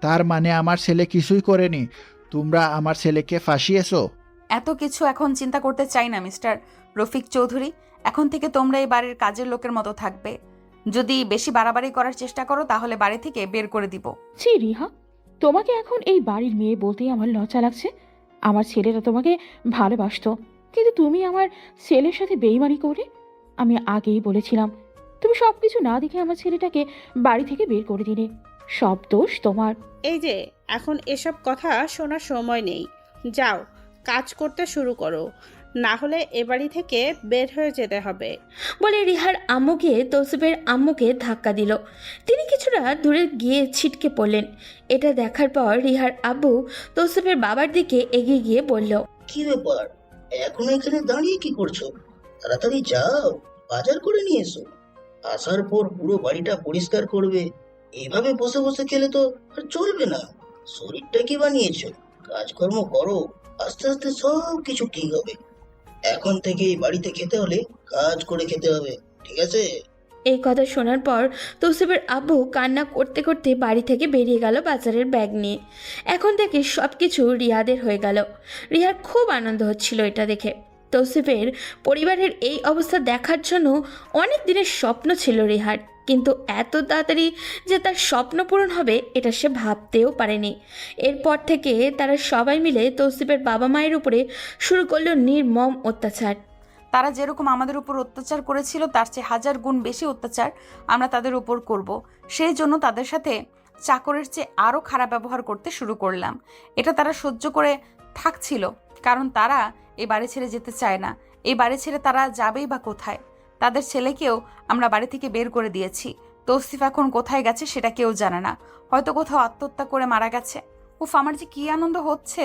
তার মানে আমার ছেলে কিছুই করেনি, তোমরা আমার ছেলেকে ফাঁসিয়েছো। এত কিছু এখন চিন্তা করতে চাই না মিস্টার রফিক চৌধুরী। এখন থেকে তোমরা এই বাড়ির কাজের লোকের মতো থাকবে। যদি বেশি বাড়াবাড়ি করার চেষ্টা করো তাহলে বাড়ি থেকে বের করে দিব। ছি রিহা, তোমাকে এখন এই বাড়ির মেয়ে বলতেই আমার লজ্জা লাগছে। আমার ছেলেরা তোমাকে ভালোবাসতো, কিন্তু তুমি আমার ছেলের সাথে বেইমানি করে। আমি আগেই বলেছিলাম, তুমি সব কিছু না দেখে আমার ছেলেটাকে বাড়ি থেকে বের করে দিলে। সব দোষ তোমার। এই যে, এখন এসব কথা শোনার সময় নেই। যাও, কাজ করতে শুরু করো, না হলে এ বাড়ি থেকে বের হয়ে যেতে হবে। বলে রিহার আম্মু গিয়ে তৌসিফের আম্মুকে ধাক্কা দিল। তিনি কিছুটা দূরে গিয়ে ছিটকে পড়লেন। এটা দেখার পর রিহার আব্বু তৌসিফের বাবার দিকে এগিয়ে গিয়ে বলল, কি ব্যাপার, এখন এখানে দাঁড়িয়ে কি করছো? তাড়াতাড়ি যাও, বাজার করে নিয়ে এসো। আসার পর পুরো বাড়িটা পরিষ্কার করবে। এভাবে বসে বসে খেলে তো আর চলবে না। শরীরটা কি বানিয়েছো? কাজকর্ম করো, আস্তে আস্তে সব কিছু ঠিক হবে। এখন থেকে এই বাড়িতে খেতে হলে কাজ করে খেতে হবে, ঠিক আছে? এই কথা শোনার পর তৌসিফের আব্বু কান্না করতে করতে বাড়ি থেকে বেরিয়ে গেল বাজারের ব্যাগ নিয়ে। এখন থেকে সব কিছু রিয়াদের হয়ে গেল। রিয়ার খুব আনন্দ হচ্ছিল এটা দেখে। তৌসিফের পরিবারের এই অবস্থা দেখার জন্য অনেক দিনের স্বপ্ন ছিল রিহার। কিন্তু এত তাড়াতাড়ি যে তার স্বপ্ন পূরণ হবে এটা সে ভাবতেও পারেনি। এরপর থেকে তারা সবাই মিলে তৌসিফের বাবা মায়ের উপরে শুরু করলো নির্মম অত্যাচার। তারা যেরকম আমাদের উপর অত্যাচার করেছিল তার চেয়ে 1000 গুণ বেশি অত্যাচার আমরা তাদের উপর করব। সেই জন্য তাদের সাথে চাকরের চেয়ে আরও খারাপ ব্যবহার করতে শুরু করলাম। এটা তারা সহ্য করে থাকছিল, কারণ তারা এই বাড়ি ছেড়ে যেতে চায় না। এই বাড়ি ছেড়ে তারা যাবেই বা কোথায়? তাদের ছেলেকেও আমরা বাড়ি থেকে বের করে দিয়েছি। তৌসিফ এখন কোথায় গেছে সেটা কেউ জানে না, হয়তো কোথাও আত্মহত্যা করে মারা গেছে। উফ, আমার যে কী আনন্দ হচ্ছে।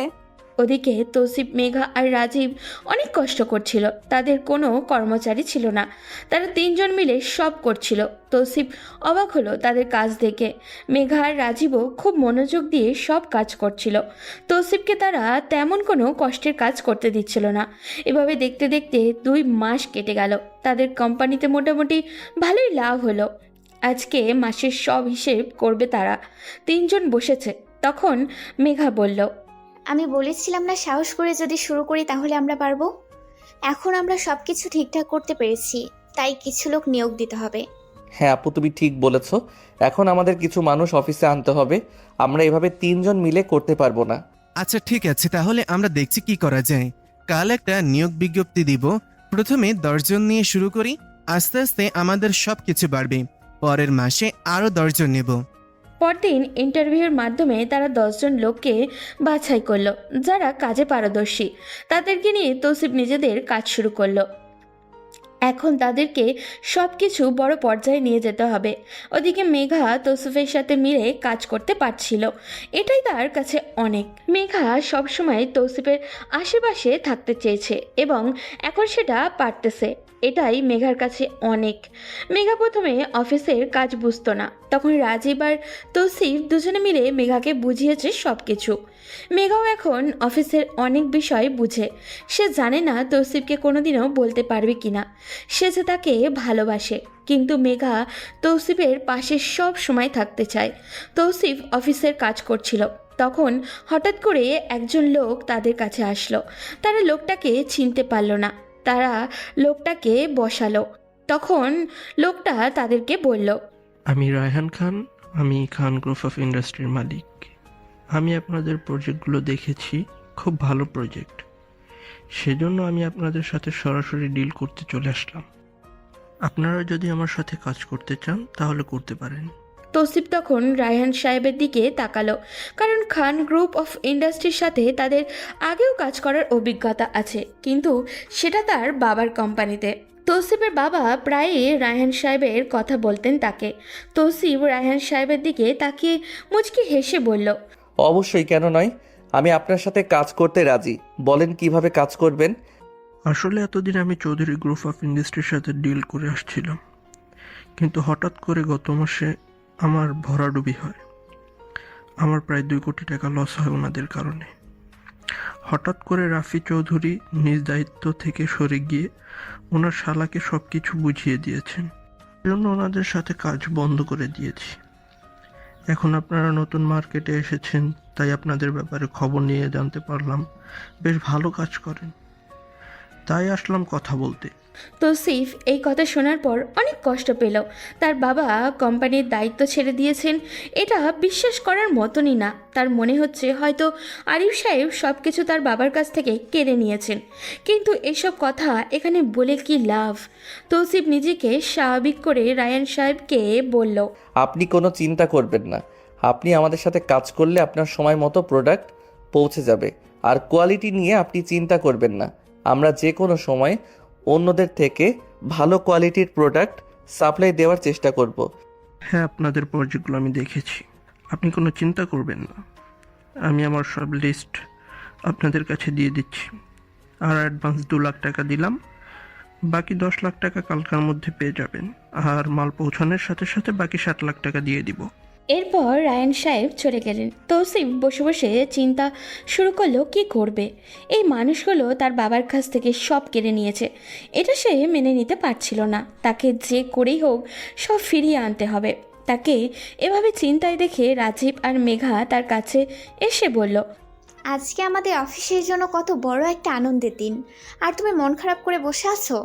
ওদিকে তৌসিফ, মেঘা আর রাজীব অনেক কষ্ট করছিল। তাদের কোনো কর্মচারী ছিল না, তারা 3 জন মিলে সব করছিল। তৌসিফ অবাক হলো তাদের কাজ দেখে। মেঘা আর রাজীবও খুব মনোযোগ দিয়ে সব কাজ করছিল। তৌসিফকে তারা তেমন কোনো কষ্টের কাজ করতে দিচ্ছিল না। এভাবে দেখতে দেখতে 2 মাস কেটে গেল। তাদের কোম্পানিতে মোটামুটি ভালোই লাভ হলো। আজকে মাসের সব হিসেব করবে তারা। 3 জন বসেছে, তখন মেঘা বলল, আমি বলেছিলাম না, সাহস করে যদি শুরু করি তাহলে আমরা পারবো। এখন আমরা সব কিছু ঠিকঠাক করতে পেরেছি, তাই কিছু লোক নিয়োগ দিতে হবে। হ্যাঁ আপু, তুমি ঠিক বলেছ। এখন আমাদের কিছু মানুষ অফিসে আনতে হবে। আমরা এভাবে 3 জন মিলে করতে পারবো না। আচ্ছা ঠিক আছে, তাহলে আমরা দেখছি কি করা যায়। কাল একটা নিয়োগ বিজ্ঞপ্তি দিব। প্রথমে 10 জন নিয়ে শুরু করি, আস্তে আস্তে আমাদের সব কিছু বাড়বে। পরের মাসে আরও 10 জন নেব। পরদিন ইন্টারভিউর মাধ্যমে তারা 10 জন লোককে বাছাই করলো যারা কাজে পারদর্শী। তাদেরকে নিয়ে তৌসিফ নিজেদের কাজ শুরু করলো। এখন তাদেরকে সব কিছু বড় পর্যায়ে নিয়ে যেতে হবে। ওদিকে মেঘা তৌসিফের সাথে মিলে কাজ করতে পারছিল, এটাই তার কাছে অনেক। মেঘা সবসময় তৌসিফের আশেপাশে থাকতে চেয়েছে এবং এখন সেটা পারতেছে, এটাই মেঘার কাছে অনেক। মেঘা প্রথমে অফিসের কাজ বুঝতো না, তখন রাজীব আর তৌসিফ দুজনে মিলে মেঘাকে বুঝিয়েছে সব কিছু। মেঘাও এখন অফিসের অনেক বিষয় বুঝে। সে জানে না তৌসিফকে কোনোদিনও বলতে পারবে কিনা সে যে তাকে ভালোবাসে, কিন্তু মেঘা তৌসিফের পাশে সব সময় থাকতে চায়। তৌসিফ অফিসের কাজ করছিল, তখন হঠাৎ করে একজন লোক তাদের কাছে আসলো। তারা লোকটাকে চিনতে পারল না। তারা লোকটাকে বসালো। তখন লোকটা তাদেরকে বলল, আমি রায়হান খান, আমি খান গ্রুপ অফ ইন্ডাস্ট্রির মালিক। আমি আপনাদের প্রজেক্টগুলো দেখেছি, খুব ভালো প্রজেক্ট। সেজন্য আমি আপনাদের সাথে সরাসরি ডিল করতে চলে আসলাম। আপনারা যদি আমার সাথে কাজ করতে চান তাহলে করতে পারেন। তৌসিফ তখন রায়হান সাহেবের দিকে তাকালো, কারণ খান গ্রুপ অফ ইন্ডাস্ট্রির সাথে তাদের আগেও কাজ করার অভিজ্ঞতা আছে, কিন্তু সেটা তার বাবার কোম্পানিতে। তৌসিফের বাবা প্রায়ই রায়হান সাহেবের কথা বলতেন তাকে। তৌসিফ রায়হান সাহেবের দিকে তাকিয়ে মুচকি হেসে বলল, অবশ্যই, কেন নয়। আমি আপনার সাথে কাজ করতে রাজি। বলেন কিভাবে কাজ করবেন। আসলে এতদিন আমি চৌধুরী গ্রুপ অফ ইন্ডাস্ট্রির সাথে ডিল করে আসছিলাম, কিন্তু হঠাৎ করে গত মাসে আমার ভরাডুবি হয়। আমার প্রায় 2 কোটি টাকা লস হয় ওনাদের কারণে। হঠাৎ করে রাফি চৌধুরী নিজ দায়িত্ব থেকে সরে গিয়ে ওনার শালাকে সব কিছু বুঝিয়ে দিয়েছেন। জন্য ওনাদের সাথে কাজ বন্ধ করে দিয়েছি। এখন আপনারা নতুন মার্কেটে এসেছেন, তাই আপনাদের ব্যাপারে খবর নিয়ে জানতে পারলাম বেশ ভালো কাজ করেন, তাই আসলাম কথা বলতে। তৌসিফ এই কথা শোনার পর অনেক কষ্ট পেল। তার বাবা কোম্পানির দায়িত্ব ছেড়ে দিয়েছেন, এটা বিশ্বাস করার মতনই না। তার মনে হচ্ছে হয়তো আরিফ সাহেব সব কিছু তার বাবার কাছ থেকে কেড়ে নিয়েছেন, কিন্তু এসব কথা এখানে বলে কি লাভ। তৌসিফ নিজেকে স্বাভাবিক করে রায়হান সাহেবকে বলল, আপনি কোনো চিন্তা করবেন না। আপনি আমাদের সাথে কাজ করলে আপনার সময় মতো প্রোডাক্ট পৌঁছে যাবে, আর কোয়ালিটি নিয়ে আপনি চিন্তা করবেন না। আমরা যে কোনো সময় অন্যদের থেকে ভালো কোয়ালিটির প্রোডাক্ট সাপ্লাই দেওয়ার চেষ্টা করব। হ্যাঁ, আপনাদের প্রজেক্টগুলো আমি দেখেছি, আপনি কোনো চিন্তা করবেন না। আমি আমার সব লিস্ট আপনাদের কাছে দিয়ে দিচ্ছি, আর অ্যাডভান্স 2 লাখ টাকা দিলাম। বাকি 10 লাখ টাকা কালকার মধ্যে পেয়ে যাবেন, আর মাল পৌঁছানোর সাথে সাথে বাকি 7 লাখ টাকা দিয়ে দিব। এরপর রায়হান সাহেব চলে গেলেন। তৌসিফ বসে বসে চিন্তা শুরু করলো কি করবে। এই মানুষগুলো তার বাবার কাছ থেকে সব কেড়ে নিয়েছে, এটা সে মেনে নিতে পারছিল না। তাকে যে করেই হোক সব ফিরিয়ে আনতে হবে। তাকে এভাবে চিন্তায় দেখে রাজীব আর মেঘা তার কাছে এসে বলল, আজকে আমাদের অফিসের জন্য কত বড় একটা আনন্দের দিন, আর তুমি মন খারাপ করে বসে আছো।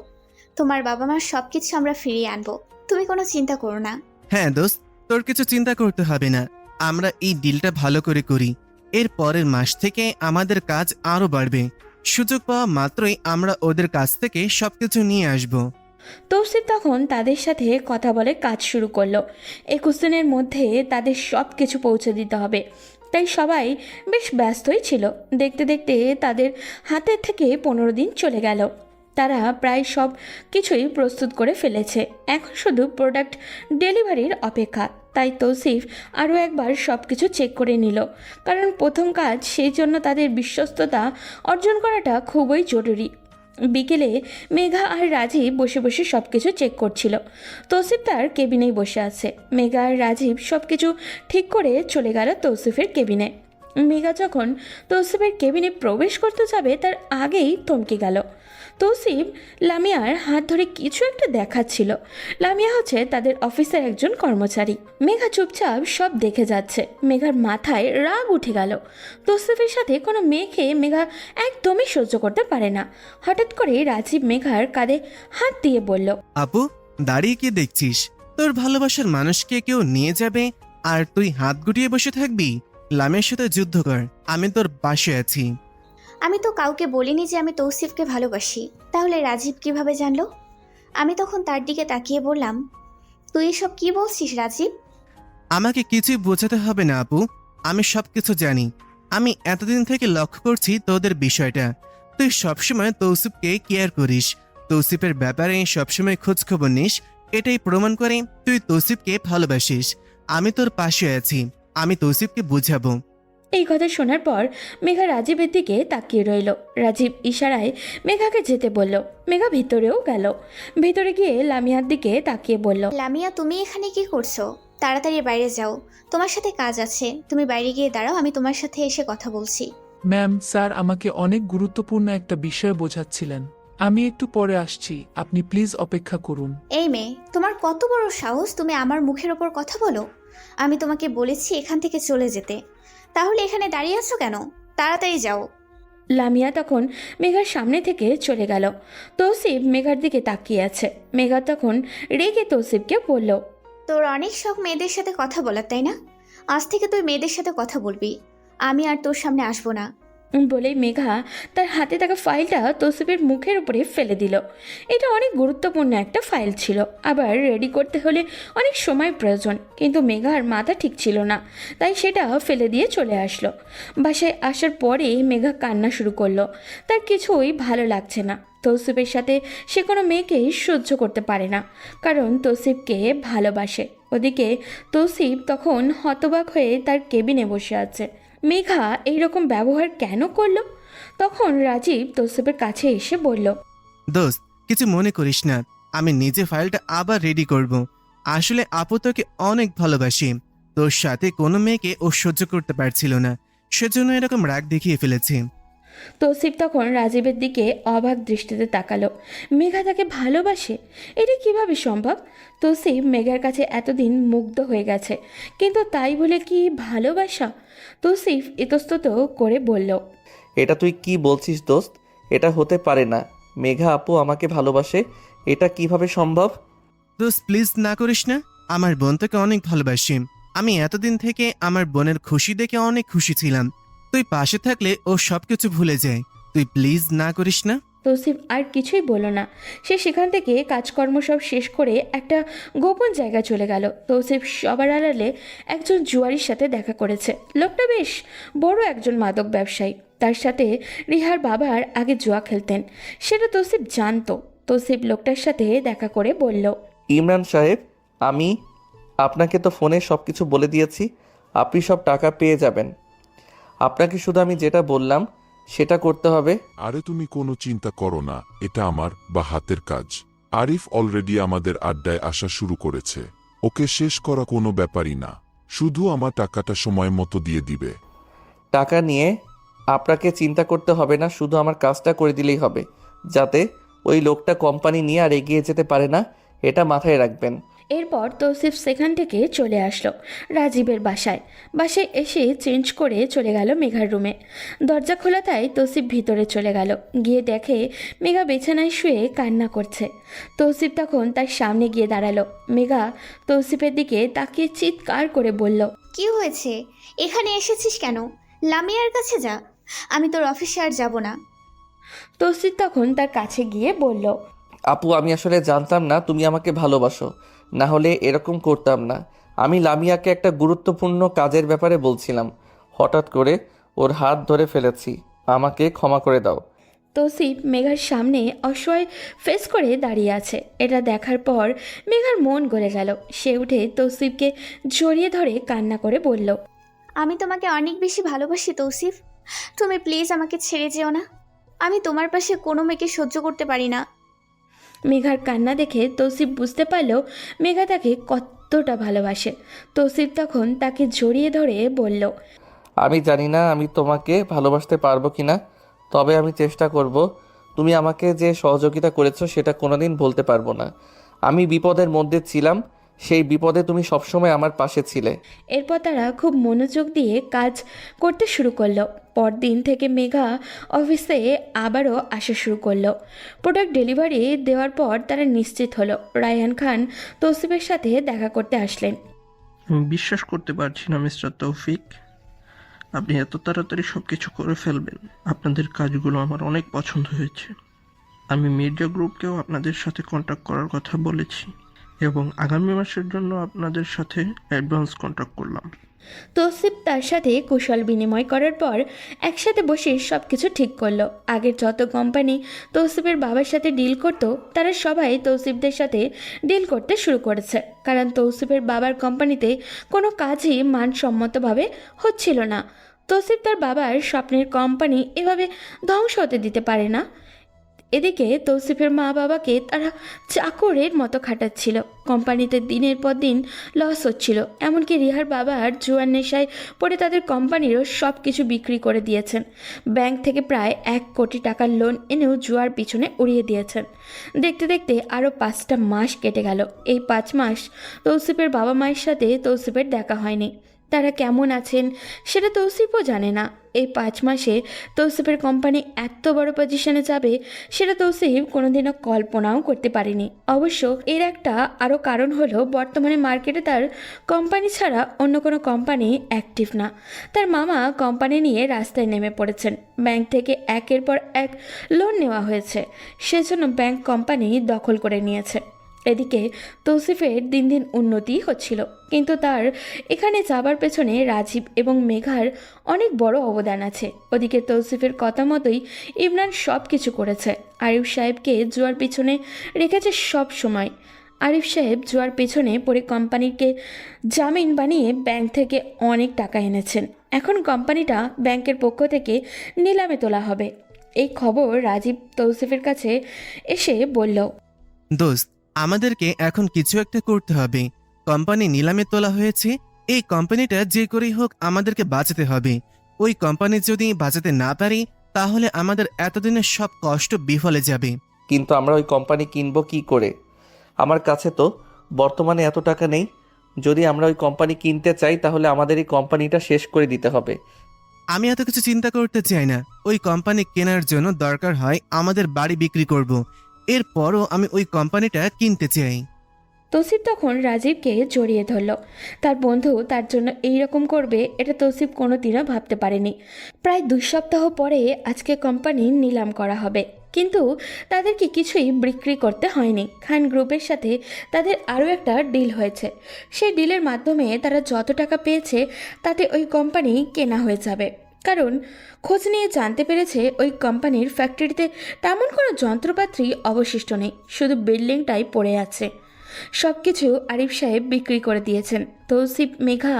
তোমার বাবা মার সব কিছু আমরা ফিরিয়ে আনবো, তুমি কোনো চিন্তা করো না। হ্যাঁ দোস্ত, তোর কিছু চিন্তা করতে হবে না। আমরা এই ডিলটা ভালো করে করি। এর পরের মাস থেকে আমাদের কাজ আরো বাড়বে। সুযোগ পাওয়া মাত্রই আমরা ওদের কাছ থেকে সবকিছু নিয়ে আসব। তৌসিফ তখন তাদের সাথে কথা বলে কাজ শুরু করলো। 21 দিনের মধ্যে তাদের সব কিছু পৌঁছে দিতে হবে, তাই সবাই বেশ ব্যস্তই ছিল। দেখতে দেখতে তাদের হাতের থেকে 15 দিন চলে গেল। তারা প্রায় সব কিছুই প্রস্তুত করে ফেলেছে, এখন শুধু প্রোডাক্ট ডেলিভারির অপেক্ষা। তাই তৌসিফ আরও একবার সব কিছু চেক করে নিল, কারণ প্রথম কাজ, সেই জন্য তাদের বিশ্বস্ততা অর্জন করাটা খুবই জরুরি। বিকেলে মেঘা আর রাজীব বসে বসে সব কিছু চেক করছিল। তৌসিফ তার কেবিনেই বসে আছে। মেঘা আর রাজীব সব কিছু ঠিক করে চলে গেল তৌসিফের কেবিনে। মেঘা যখন তৌসিফের কেবিনে প্রবেশ করতে যাবে তার আগেই থমকে গেল। তৌসিফ লামিয়ার হাত ধরে কিছু একটা দেখাচ্ছিল। লামিয়া হচ্ছে তাদের অফিসের একজন কর্মচারী। মেঘা চুপচাপ সব দেখে যাচ্ছে। মেঘার মাথায় রাগ উঠে গেল। তৌসিফের সাথে কোনো মেয়েকে মেঘা একদমই সহ্য করতে পারে না। হঠাৎ করে রাজীব মেঘার কাঁধে হাত দিয়ে বলল, আপু, দাঁড়িয়ে কি দেখছিস? তোর ভালোবাসার মানুষকে কেউ নিয়ে যাবে আর তুই হাত গুটিয়ে বসে থাকবি? লামের সাথে যুদ্ধ কর, আমি তোর পাশে আছি। আমি তো কাউকে বলিনি যে আমি তৌসিফকে ভালোবাসি, তাহলে রাজীব কিভাবে জানলো? আমি তখন তার দিকে তাকিয়ে বললাম, তুই এসব কি বলছিস রাজীব? আমাকে কিছুই বোঝাতে হবে না আপু, আমি সবকিছু জানি। আমি এতদিন থেকে লক্ষ্য করছি তোদের বিষয়টা। তুই সবসময় তৌসিফকে কেয়ার করিস, তৌসিফের ব্যাপারে সবসময় খোঁজখবর নিস। এটাই প্রমাণ করে তুই তৌসিফকে ভালোবাসিস। আমি তোর পাশে আছি, আমি তৌসিফকে বুঝাবো। এই কথা শোনার পর মেঘা রাজীবের দিকে তাকিয়ে রইল। রাজীব ইশারায় মেঘাকে যেতে বলল। মেঘা ভিতরেও গেল। ভিতরে গিয়ে লামিয়ার দিকে তাকিয়ে বলল, লামিয়া, তুমি এখানে কি করছো? তাড়াতাড়ি বাইরে যাও, তোমার সাথে কাজ আছে। তুমি বাইরে গিয়ে দাঁড়াও, আমি তোমার সাথে এসে কথা বলছি। ম্যাম, স্যার আমাকে অনেক গুরুত্বপূর্ণ একটা বিষয় বোঝাচ্ছিলেন। আমি একটু পরে আসছি, আপনি প্লিজ অপেক্ষা করুন। এই মেয়ে, তোমার কত বড় সাহস, তুমি আমার মুখের ওপর কথা বলো? আমি তোমাকে বলেছি এখান থেকে চলে যেতে, তাহলে এখানে দাঁড়িয়ে আছো কেন? তাড়াতাড়ি যাও। লামিয়া তখন মেঘার সামনে থেকে চলে গেল। তৌসিফ মেঘার দিকে তাকিয়ে আছে। মেঘা তখন রেগে তৌসিফকে বলল, তোর অনেক শখ মেয়েদের সাথে কথা বলার, তাই না? আজ থেকে তুই মেয়েদের সাথে কথা বলবি, আমি আর তোর সামনে আসবো না। বলেই মেঘা তার হাতে থাকা ফাইলটা তৌসিফের মুখের উপরে ফেলে দিল। এটা অনেক গুরুত্বপূর্ণ একটা ফাইল ছিল, আবার রেডি করতে হলে অনেক সময় প্রয়োজন, কিন্তু মেঘার মাথা ঠিক ছিল না, তাই সেটা ফেলে দিয়ে চলে আসলো। বাসায় আসার পরেই মেঘা কান্না শুরু করলো। তার কিছুই ভালো লাগছে না। তৌসিফের সাথে সে কোনো মেয়েকেই সহ্য করতে পারে না, কারণ তৌসিফকে ভালোবাসে। ওদিকে তৌসিফ তখন হতবাক হয়ে তার কেবিনে বসে আছে। মেঘা এইরকম ব্যবহার কেন করলো? তখন রাজীব তৌসিফের কাছে এসে বলল, দোস্ত, কিছু মনে করিস না, আমি নিজে ফাইলটা আবার রেডি করব। আসলে আপু তোকে অনেক ভালোবাসি। তোর সাথে কোনো মেয়েকে ও সহ্য করতে পারছিল না, সেজন্য এরকম রাগ দেখিয়ে ফেলেছি। তৌসিফ তখন রাজীবের দিকে অবাক দৃষ্টিতে তাকালো। মেঘা তাকে ভালোবাসে, এটা কিভাবে সম্ভব? তৌসিফ মেঘার কাছে এতদিন মুগ্ধ হয়ে গেছে, কিন্তু তাই বলে কি ভালোবাসা? তৌসিফ ইতস্তত করে বলল, এটা তুই কি বলছিস দোস্ত? এটা হতে পারে না। মেঘা আপু আমাকে ভালোবাসে, এটা কিভাবে সম্ভব? দোস্ত প্লিজ না করিস না, আমার বোন তোকে অনেক ভালোবাসি। আমি এতদিন থেকে আমার বোনের খুশি দেখে অনেক খুশি ছিলাম। তুই পাশে থাকলে ও সবকিছু ভুলে যায়। তুই প্লিজ না করিস না। তৌসিফ আর কিছুই বলল না। সে সেখান থেকে কাজকর্ম সব শেষ করে একটা গোপন জায়গা চলে গেল। তৌসিফ সবার আড়ালে একজন জুয়ারির সাথে দেখা করেছে। লোকটা বেশ বড় একজন মাদক ব্যবসায়ী। তার সাথে রিহার বাবার আগে জুয়া খেলতেন, সেটা তৌসিফ জানতো। তৌসিফ লোকটার সাথে দেখা করে বলল, ইমরান সাহেব, আমি আপনাকে তো ফোনে সব কিছু বলে দিয়েছি। আপনি সব টাকা পেয়ে যাবেন। আপনাকে শুধু আমি যেটা বললাম সেটা করতে হবে। আরে তুমি কোনো চিন্তা করো না, এটা আমার বা হাতের কাজ। আরিফ অলরেডি আমাদের আড্ডায় আসা শুরু করেছে। ওকে শেষ করা কোনো ব্যাপারই না, শুধু আমার টাকাটা সময় মতো দিয়ে দিবে। টাকা নিয়ে আপনাকে চিন্তা করতে হবে না, শুধু আমার কাজটা করে দিলেই হবে, যাতে ওই লোকটা কোম্পানি নিয়ে আর এগিয়ে যেতে পারে না, এটা মাথায় রাখবেন। এরপর তৌসিফ সেখান থেকে চলে আসলো রাজীবের বাসায় এসে চেঞ্জ করে চলে গেল মেঘার রুমে। দরজা খোলা তাই তৌসিফ ভিতরে চলে গেল। গিয়ে দেখে মেঘা বিছানায় শুয়ে কান্না করছে। তৌসিফ তখন তার সামনে গিয়ে দাঁড়ালো। মেঘা তৌসিফের দিকে তাকিয়ে চিৎকার করে বলল, কি হয়েছে? এখানে এসেছিস কেন? লামিয়ার কাছে যা, আমি তোর অফিসে আর যাব না। তৌসিফ তখন তার কাছে গিয়ে বলল, আপু, আমি আসলে জানতাম না তুমি আমাকে ভালোবাসো, না হলে এরকম করতাম না। আমি লামিয়াকে একটা গুরুত্বপূর্ণ কাজের ব্যাপারে বলছিলাম, হঠাৎ করে ওর হাত ধরে ফেলেছি, আমাকে ক্ষমা করে দাও। তৌসিফ মেঘার সামনে অসহায় ফেস করে দাঁড়িয়ে আছে। এটা দেখার পর মেঘার মন গলে গেল। সে উঠে তৌসিফকে জড়িয়ে ধরে কান্না করে বলল, আমি তোমাকে অনেক বেশি ভালোবাসি তৌসিফ, তুমি প্লিজ আমাকে ছেড়ে যেও না। আমি তোমার পাশে কোনো মেয়েকে সহ্য করতে পারি না। মেঘার কান্না দেখে তৌসিফ বুঝতে পারল মেঘা তাকে কতটা ভালোবাসে। তৌসিফ তখন তাকে জড়িয়ে ধরে বলল, আমি জানি না আমি তোমাকে ভালোবাসতে পারবো কিনা, তবে আমি চেষ্টা করব। তুমি আমাকে যে সহযোগিতা করেছো সেটা কোনোদিন ভুলতে পারবো না। আমি বিপদের মধ্যে ছিলাম, সেই বিপদে তুমি সবসময় আমার পাশে ছিলে। এরপর তারা খুব মনোযোগ দিয়ে কাজ করতে শুরু করলো। পরদিন থেকে মেঘা অফিসে আবারও আসা শুরু করলো। প্রোডাক্ট ডেলিভারি দেওয়ার পর তারা নিশ্চিত হলো। রায়হান খান তৌসিফের সাথে দেখা করতে আসলেন। আমি বিশ্বাস করতে পারছি না মিস্টার তৌফিক, আপনি এত তাড়াতাড়ি সব কিছু করে ফেলবেন। আপনাদের কাজগুলো আমার অনেক পছন্দ হয়েছে। আমি মির্জা গ্রুপকেও আপনাদের সাথে কন্ট্যাক্ট করার কথা বলেছি এবং আগামী মাসের জন্য আপনাদের সাথে অ্যাডভান্স কন্ট্যাক্ট করলাম। তৌসিফ তার সাথে কুশল বিনিময় করার পর একসাথে বসে সব কিছু ঠিক করলো। আগের যত কোম্পানি তৌসিফের বাবার সাথে ডিল করতো তারা সবাই তৌসিফদের সাথে ডিল করতে শুরু করেছে, কারণ তৌসিফের বাবার কোম্পানিতে কোনো কাজই মানসম্মতভাবে হচ্ছিল না। তৌসিফ তার বাবার স্বপ্নের কোম্পানি এভাবে ধ্বংস হতে দিতে পারে না। এদিকে তৌসিফের মা বাবাকে তারা চাকরের মতো খাটাচ্ছিল। কোম্পানিতে দিনের পর দিন লস হচ্ছিল, এমনকি রিহার বাবার জুয়ার নেশায় পড়ে তাদের কোম্পানিরও সব কিছু বিক্রি করে দিয়েছেন। ব্যাংক থেকে প্রায় 1 কোটি টাকার লোন এনেও জুয়ার পিছনে উড়িয়ে দিয়েছেন। দেখতে দেখতে আরও 5টা মাস কেটে গেল। এই 5 মাস তৌসিফের বাবা মায়ের সাথে তৌসিফের দেখা হয়নি। তারা কেমন আছেন সেটা তৌসিফও জানে না। এই 5 মাসে তৌসিফের কোম্পানি এত বড় পজিশনে যাবে সেটা তৌসিফ কোনোদিনও কল্পনাও করতে পারেনি। অবশ্য এর একটা আরও কারণ হলো বর্তমানে মার্কেটে তার কোম্পানি ছাড়া অন্য কোনো কোম্পানি অ্যাক্টিভ না। তার মামা কোম্পানি নিয়ে রাস্তায় নেমে পড়েছেন। ব্যাংক থেকে একের পর এক লোন নেওয়া হয়েছে, সেজন্য ব্যাংক কোম্পানি দখল করে নিয়েছে। এদিকে তৌসিফের দিন দিন উন্নতি হচ্ছিল, কিন্তু তার এখানে যাবার পেছনে রাজীব এবং মেঘার অনেক বড় অবদান আছে। ওদিকে তৌসিফের কথা মতোই ইমরান সব কিছু করেছে। আরিফ সাহেবকে জুয়ার পিছনে রেখেছে সব সময়। আরিফ সাহেব জুয়ার পেছনে পড়ে কোম্পানিকে জামিন বানিয়ে ব্যাংক থেকে অনেক টাকা এনেছেন। এখন কোম্পানিটা ব্যাংকের পক্ষ থেকে নিলামে তোলা হবে। এই খবর রাজীব তৌসিফের কাছে এসে বলল, দোস্ত, আমাদেরকে এখন কিছু একটা করতে হবে। কোম্পানি নিলামে তোলা হয়েছে, এই কোম্পানিটা যে করেই হোক আমাদেরকে বাঁচাতে হবে। ওই কোম্পানি যদি বাঁচাতে না পারি তাহলে আমাদের এতদিনের সব কষ্ট বিফলে যাবে। কিন্তু আমরা ওই কোম্পানি কিনবো কি করে? আমার কাছে তো বর্তমানে এত টাকা নেই। যদি আমরা ওই কোম্পানি কিনতে চাই তাহলে আমাদের এই কোম্পানিটা শেষ করে দিতে হবে। আমি এত কিছু চিন্তা করতে চাই না। ওই কোম্পানি কেনার জন্য দরকার হয় আমাদের বাড়ি বিক্রি করব, এরপরও আমি ওই কোম্পানিটা কিনতে চাই। তৌসিফ তখন রাজীবকে জড়িয়ে ধরল। তার বন্ধু তার জন্য এই রকম করবে এটা তৌসিফ কোনোদিনও ভাবতে পারেনি। প্রায় 2 সপ্তাহ পরে আজকে কোম্পানি নিলাম করা হবে, কিন্তু তাদেরকে কিছুই বিক্রি করতে হয়নি। খান গ্রুপের সাথে তাদের আরও একটা ডিল হয়েছে। সেই ডিলের মাধ্যমে তারা যত টাকা পেয়েছে তাতে ওই কোম্পানি কেনা হয়ে যাবে। কারণ খোঁজ নিয়ে জানতে পেরেছে ওই কোম্পানির ফ্যাক্টরিতে তেমন কোনো যন্ত্রপাতি অবশিষ্ট নেই, শুধু বিল্ডিংটাই পড়ে আছে। সব কিছু আরিফ সাহেব বিক্রি করে দিয়েছেন। তৌসিফ, মেঘা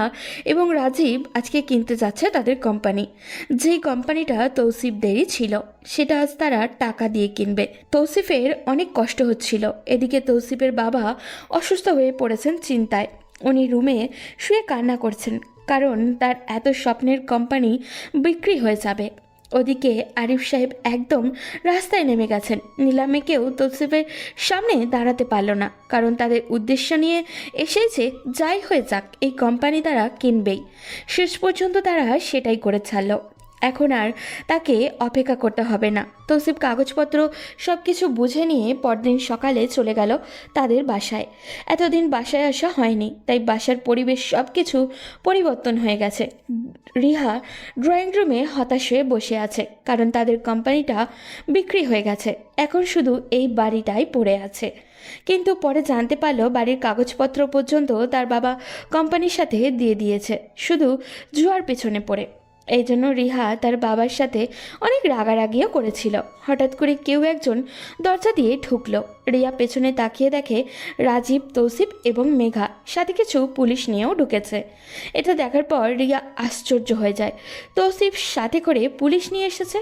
এবং রাজীব আজকে কিনতে যাচ্ছে তাদের কোম্পানি। যেই কোম্পানিটা তৌসিফদেরই ছিল সেটা আজ তারা টাকা দিয়ে কিনবে। তৌসিফের অনেক কষ্ট হচ্ছিল। এদিকে তৌসিফের বাবা অসুস্থ হয়ে পড়েছেন চিন্তায়। উনি রুমে শুয়ে কান্না করছেন, কারণ তার এত স্বপ্নের কোম্পানি বিক্রি হয়ে যাবে। ওদিকে আরিফ সাহেব একদম রাস্তায় নেমে গেছেন। নিলামেকেও তৌসিফের সামনে দাঁড়াতে পারল না, কারণ তাদের উদ্দেশ্য নিয়ে এসেছে যাই হয়ে যাক এই কোম্পানি তারা কিনবেই। শেষ পর্যন্ত তারা সেটাই করে ছাড়ল। এখন আর তাকে অপেক্ষা করতে হবে না। তৌসিফ কাগজপত্র সব কিছু বুঝে নিয়ে পরদিন সকালে চলে গেল তাদের বাসায়। এতদিন বাসায় আসা হয়নি, তাই বাসার পরিবেশ সব কিছু পরিবর্তন হয়ে গেছে। রিহা ড্রয়িং রুমে হতাশ হয়ে বসে আছে, কারণ তাদের কোম্পানিটা বিক্রি হয়ে গেছে। এখন শুধু এই বাড়িটাই পড়ে আছে। কিন্তু পরে জানতে পারলো বাড়ির কাগজপত্র পর্যন্ত তার বাবা কোম্পানির সাথে দিয়ে দিয়েছে, শুধু জুয়ার পেছনে পড়ে। এই জন্য রিহা তার বাবার সাথে অনেক রাগারাগিও করেছিল। হঠাৎ করে কেউ একজন দরজা দিয়ে ঢুকলো। রিয়া পেছনে তাকিয়ে দেখে রাজীব, তৌসিফ এবং মেঘা, সাথে কিছু পুলিশ নিয়েও ঢুকেছে। এটা দেখার পর রিয়া আশ্চর্য হয়ে যায়। তৌসিফ সাথে করে পুলিশ নিয়ে এসেছে,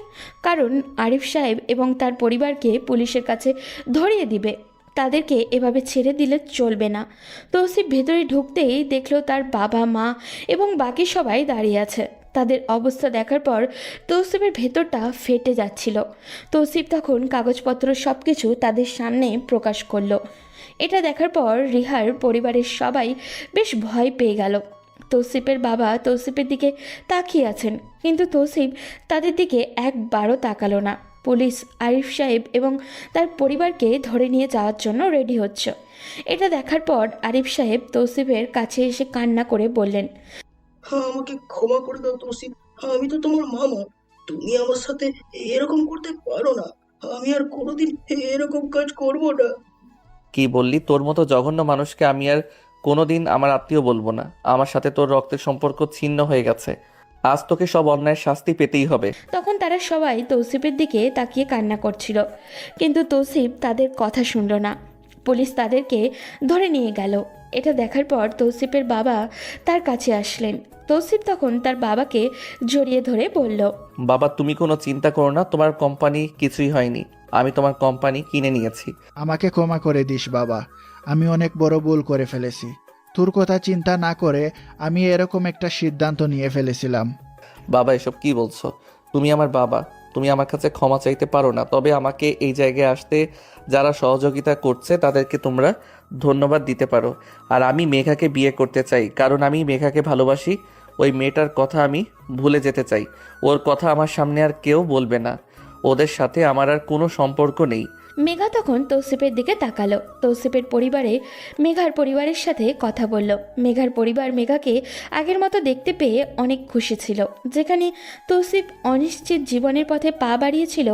কারণ আরিফ সাহেব এবং তার পরিবারকে পুলিশের কাছে ধরিয়ে দিবে। তাদেরকে এভাবে ছেড়ে দিলে চলবে না। তৌসিফ ভেতরে ঢুকতেই দেখলো তার বাবা, মা এবং বাকি সবাই দাঁড়িয়ে আছে। তাদের অবস্থা দেখার পর তৌসিফের ভেতরটা ফেটে যাচ্ছিল। তৌসিফ তখন কাগজপত্র সব কিছু তাদের সামনে প্রকাশ করলো। এটা দেখার পর রিহার পরিবারের সবাই বেশ ভয় পেয়ে গেল। তৌসিফের বাবা তৌসিফের দিকে তাকিয়ে আছেন, কিন্তু তৌসিফ তাদের দিকে একবারও তাকালো না। পুলিশ আরিফ সাহেব এবং তার পরিবারকে ধরে নিয়ে যাওয়ার জন্য রেডি হচ্ছে। এটা দেখার পর আরিফ সাহেব তৌসিফের কাছে এসে কান্না করে বললেন, হ্যাঁ, আমাকে ক্ষমা করে দাও তৌসিফ। আমি তো তোমার মামা, তুমি আমার সাথে এরকম করতে পারো না। আমি আর কোনোদিন এরকম কাজ করব না। কি বললি? তোর মতো জঘন্য মানুষকে আমি আর কোনোদিন আমার আত্মীয় বলবো না। আমার সাথে তোর রক্তের সম্পর্ক ছিন্ন হয়ে গেছে। আজ তোকে সব অন্যায়ের শাস্তি পেতেই হবে। তখন তারা সবাই তৌসিফের দিকে তাকিয়ে কান্না করছিল, কিন্তু তৌসিফ তাদের কথা শুনল না। পুলিশ তাদেরকে ধরে নিয়ে গেল। এটা দেখার পর তৌসিফের বাবা তার কাছে আসলেন। তৌসিফ তখন তার বাবাকে জড়িয়ে ধরে বলল, বাবা, তুমি কোনো চিন্তা করো না, তোমার কোম্পানি কিছুই হয়নি। আমি তোমার কোম্পানি কিনে নিয়েছি। আমাকে ক্ষমা করে দিস বাবা, আমি অনেক বড় ভুল করে ফেলেছি। তোর কথা চিন্তা না করে আমি এরকম একটা সিদ্ধান্ত নিয়ে ফেলেছিলাম। বাবা, এসব কি বলছো? তুমি আমার বাবা, তুমি আমার কাছে ক্ষমা চাইতে পারো না। তবে আমাকে এই জায়গায় আসতে যারা সহযোগিতা করছে তাদেরকে তোমরা ধন্যবাদ দিতে পারো। আর আমি মেঘাকে বিয়ে করতে চাই, কারণ আমি মেঘাকে ভালোবাসি। ওই মেয়েটার কথা আমি ভুলে যেতে চাই। ওর কথা আমার সামনে আর কেউ বলবে না। ওদের সাথে আমার আর কোনো সম্পর্ক নেই। মেঘা তখন তৌসিফের দিকে তাকালো। তৌসিফের পরিবারে মেঘার পরিবারের সাথে কথা বলল। মেঘার পরিবার মেঘাকে আগের মতো দেখতে পেয়ে অনেক খুশি ছিল। যেখানে তৌসিফ অনিশ্চিত জীবনের পথে পা বাড়িয়েছিল,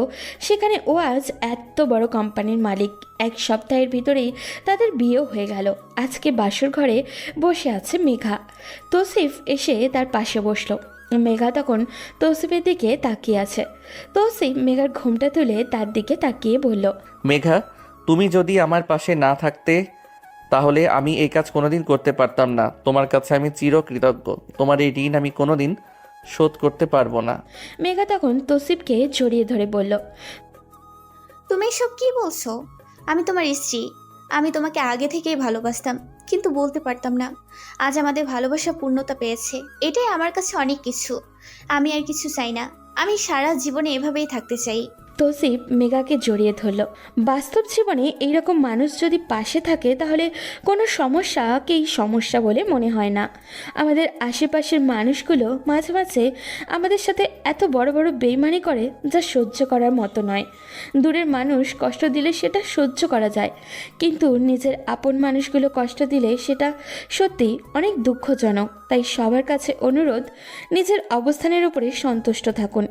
সেখানে ও আজ এত বড় কোম্পানির মালিক। এক সপ্তাহের ভিতরেই তাদের বিয়েও হয়ে গেল। আজকে বাসর ঘরে বসে আছে মেঘা। তৌসিফ এসে তার পাশে বসলো। মেঘা তখন তৌসিফের দিকে তাকিয়ে আছে। তৌসিফ মেঘার ঘুমটা তুলে তার দিকে তাকিয়ে বলল, মেঘা, তুমি যদি আমার পাশে না থাকতে তাহলে আমি এই কাজ কোনোদিন করতে পারতাম না। তোমার কাছে আমি চিরকৃতজ্ঞ। তোমার এই ঋণ আমি কোনোদিন শোধ করতে পারবো না। মেঘা তখন তৌসিফকে জড়িয়ে ধরে বলল, তুমি এসব কি বলছো? আমি তোমার স্ত্রী। আমি তোমাকে আগে থেকেই ভালোবাসতাম, কিন্তু বলতে পারতাম না। আজ আমাদের ভালোবাসা পূর্ণতা পেয়েছে, এটাই আমার কাছে অনেক কিছু। আমি আর কিছু চাই না। আমি সারা জীবনে এভাবেই থাকতে চাই। তৌসিফ মেঘাকে জড়িয়ে ধরল। বাস্তব জীবনে এইরকম মানুষ যদি পাশে থাকে তাহলে কোনো সমস্যাকেই সমস্যা বলে মনে হয় না। আমাদের আশেপাশের মানুষগুলো মাঝে মাঝে আমাদের সাথে এত বড় বড় বেইমানি করে যা সহ্য করার মতো নয়। দূরের মানুষ কষ্ট দিলে সেটা সহ্য করা যায়, কিন্তু নিজের আপন মানুষগুলো কষ্ট দিলে সেটা সত্যি অনেক দুঃখজনক। তাই সবার কাছে অনুরোধ, নিজের অবস্থানের উপরে সন্তুষ্ট থাকুন।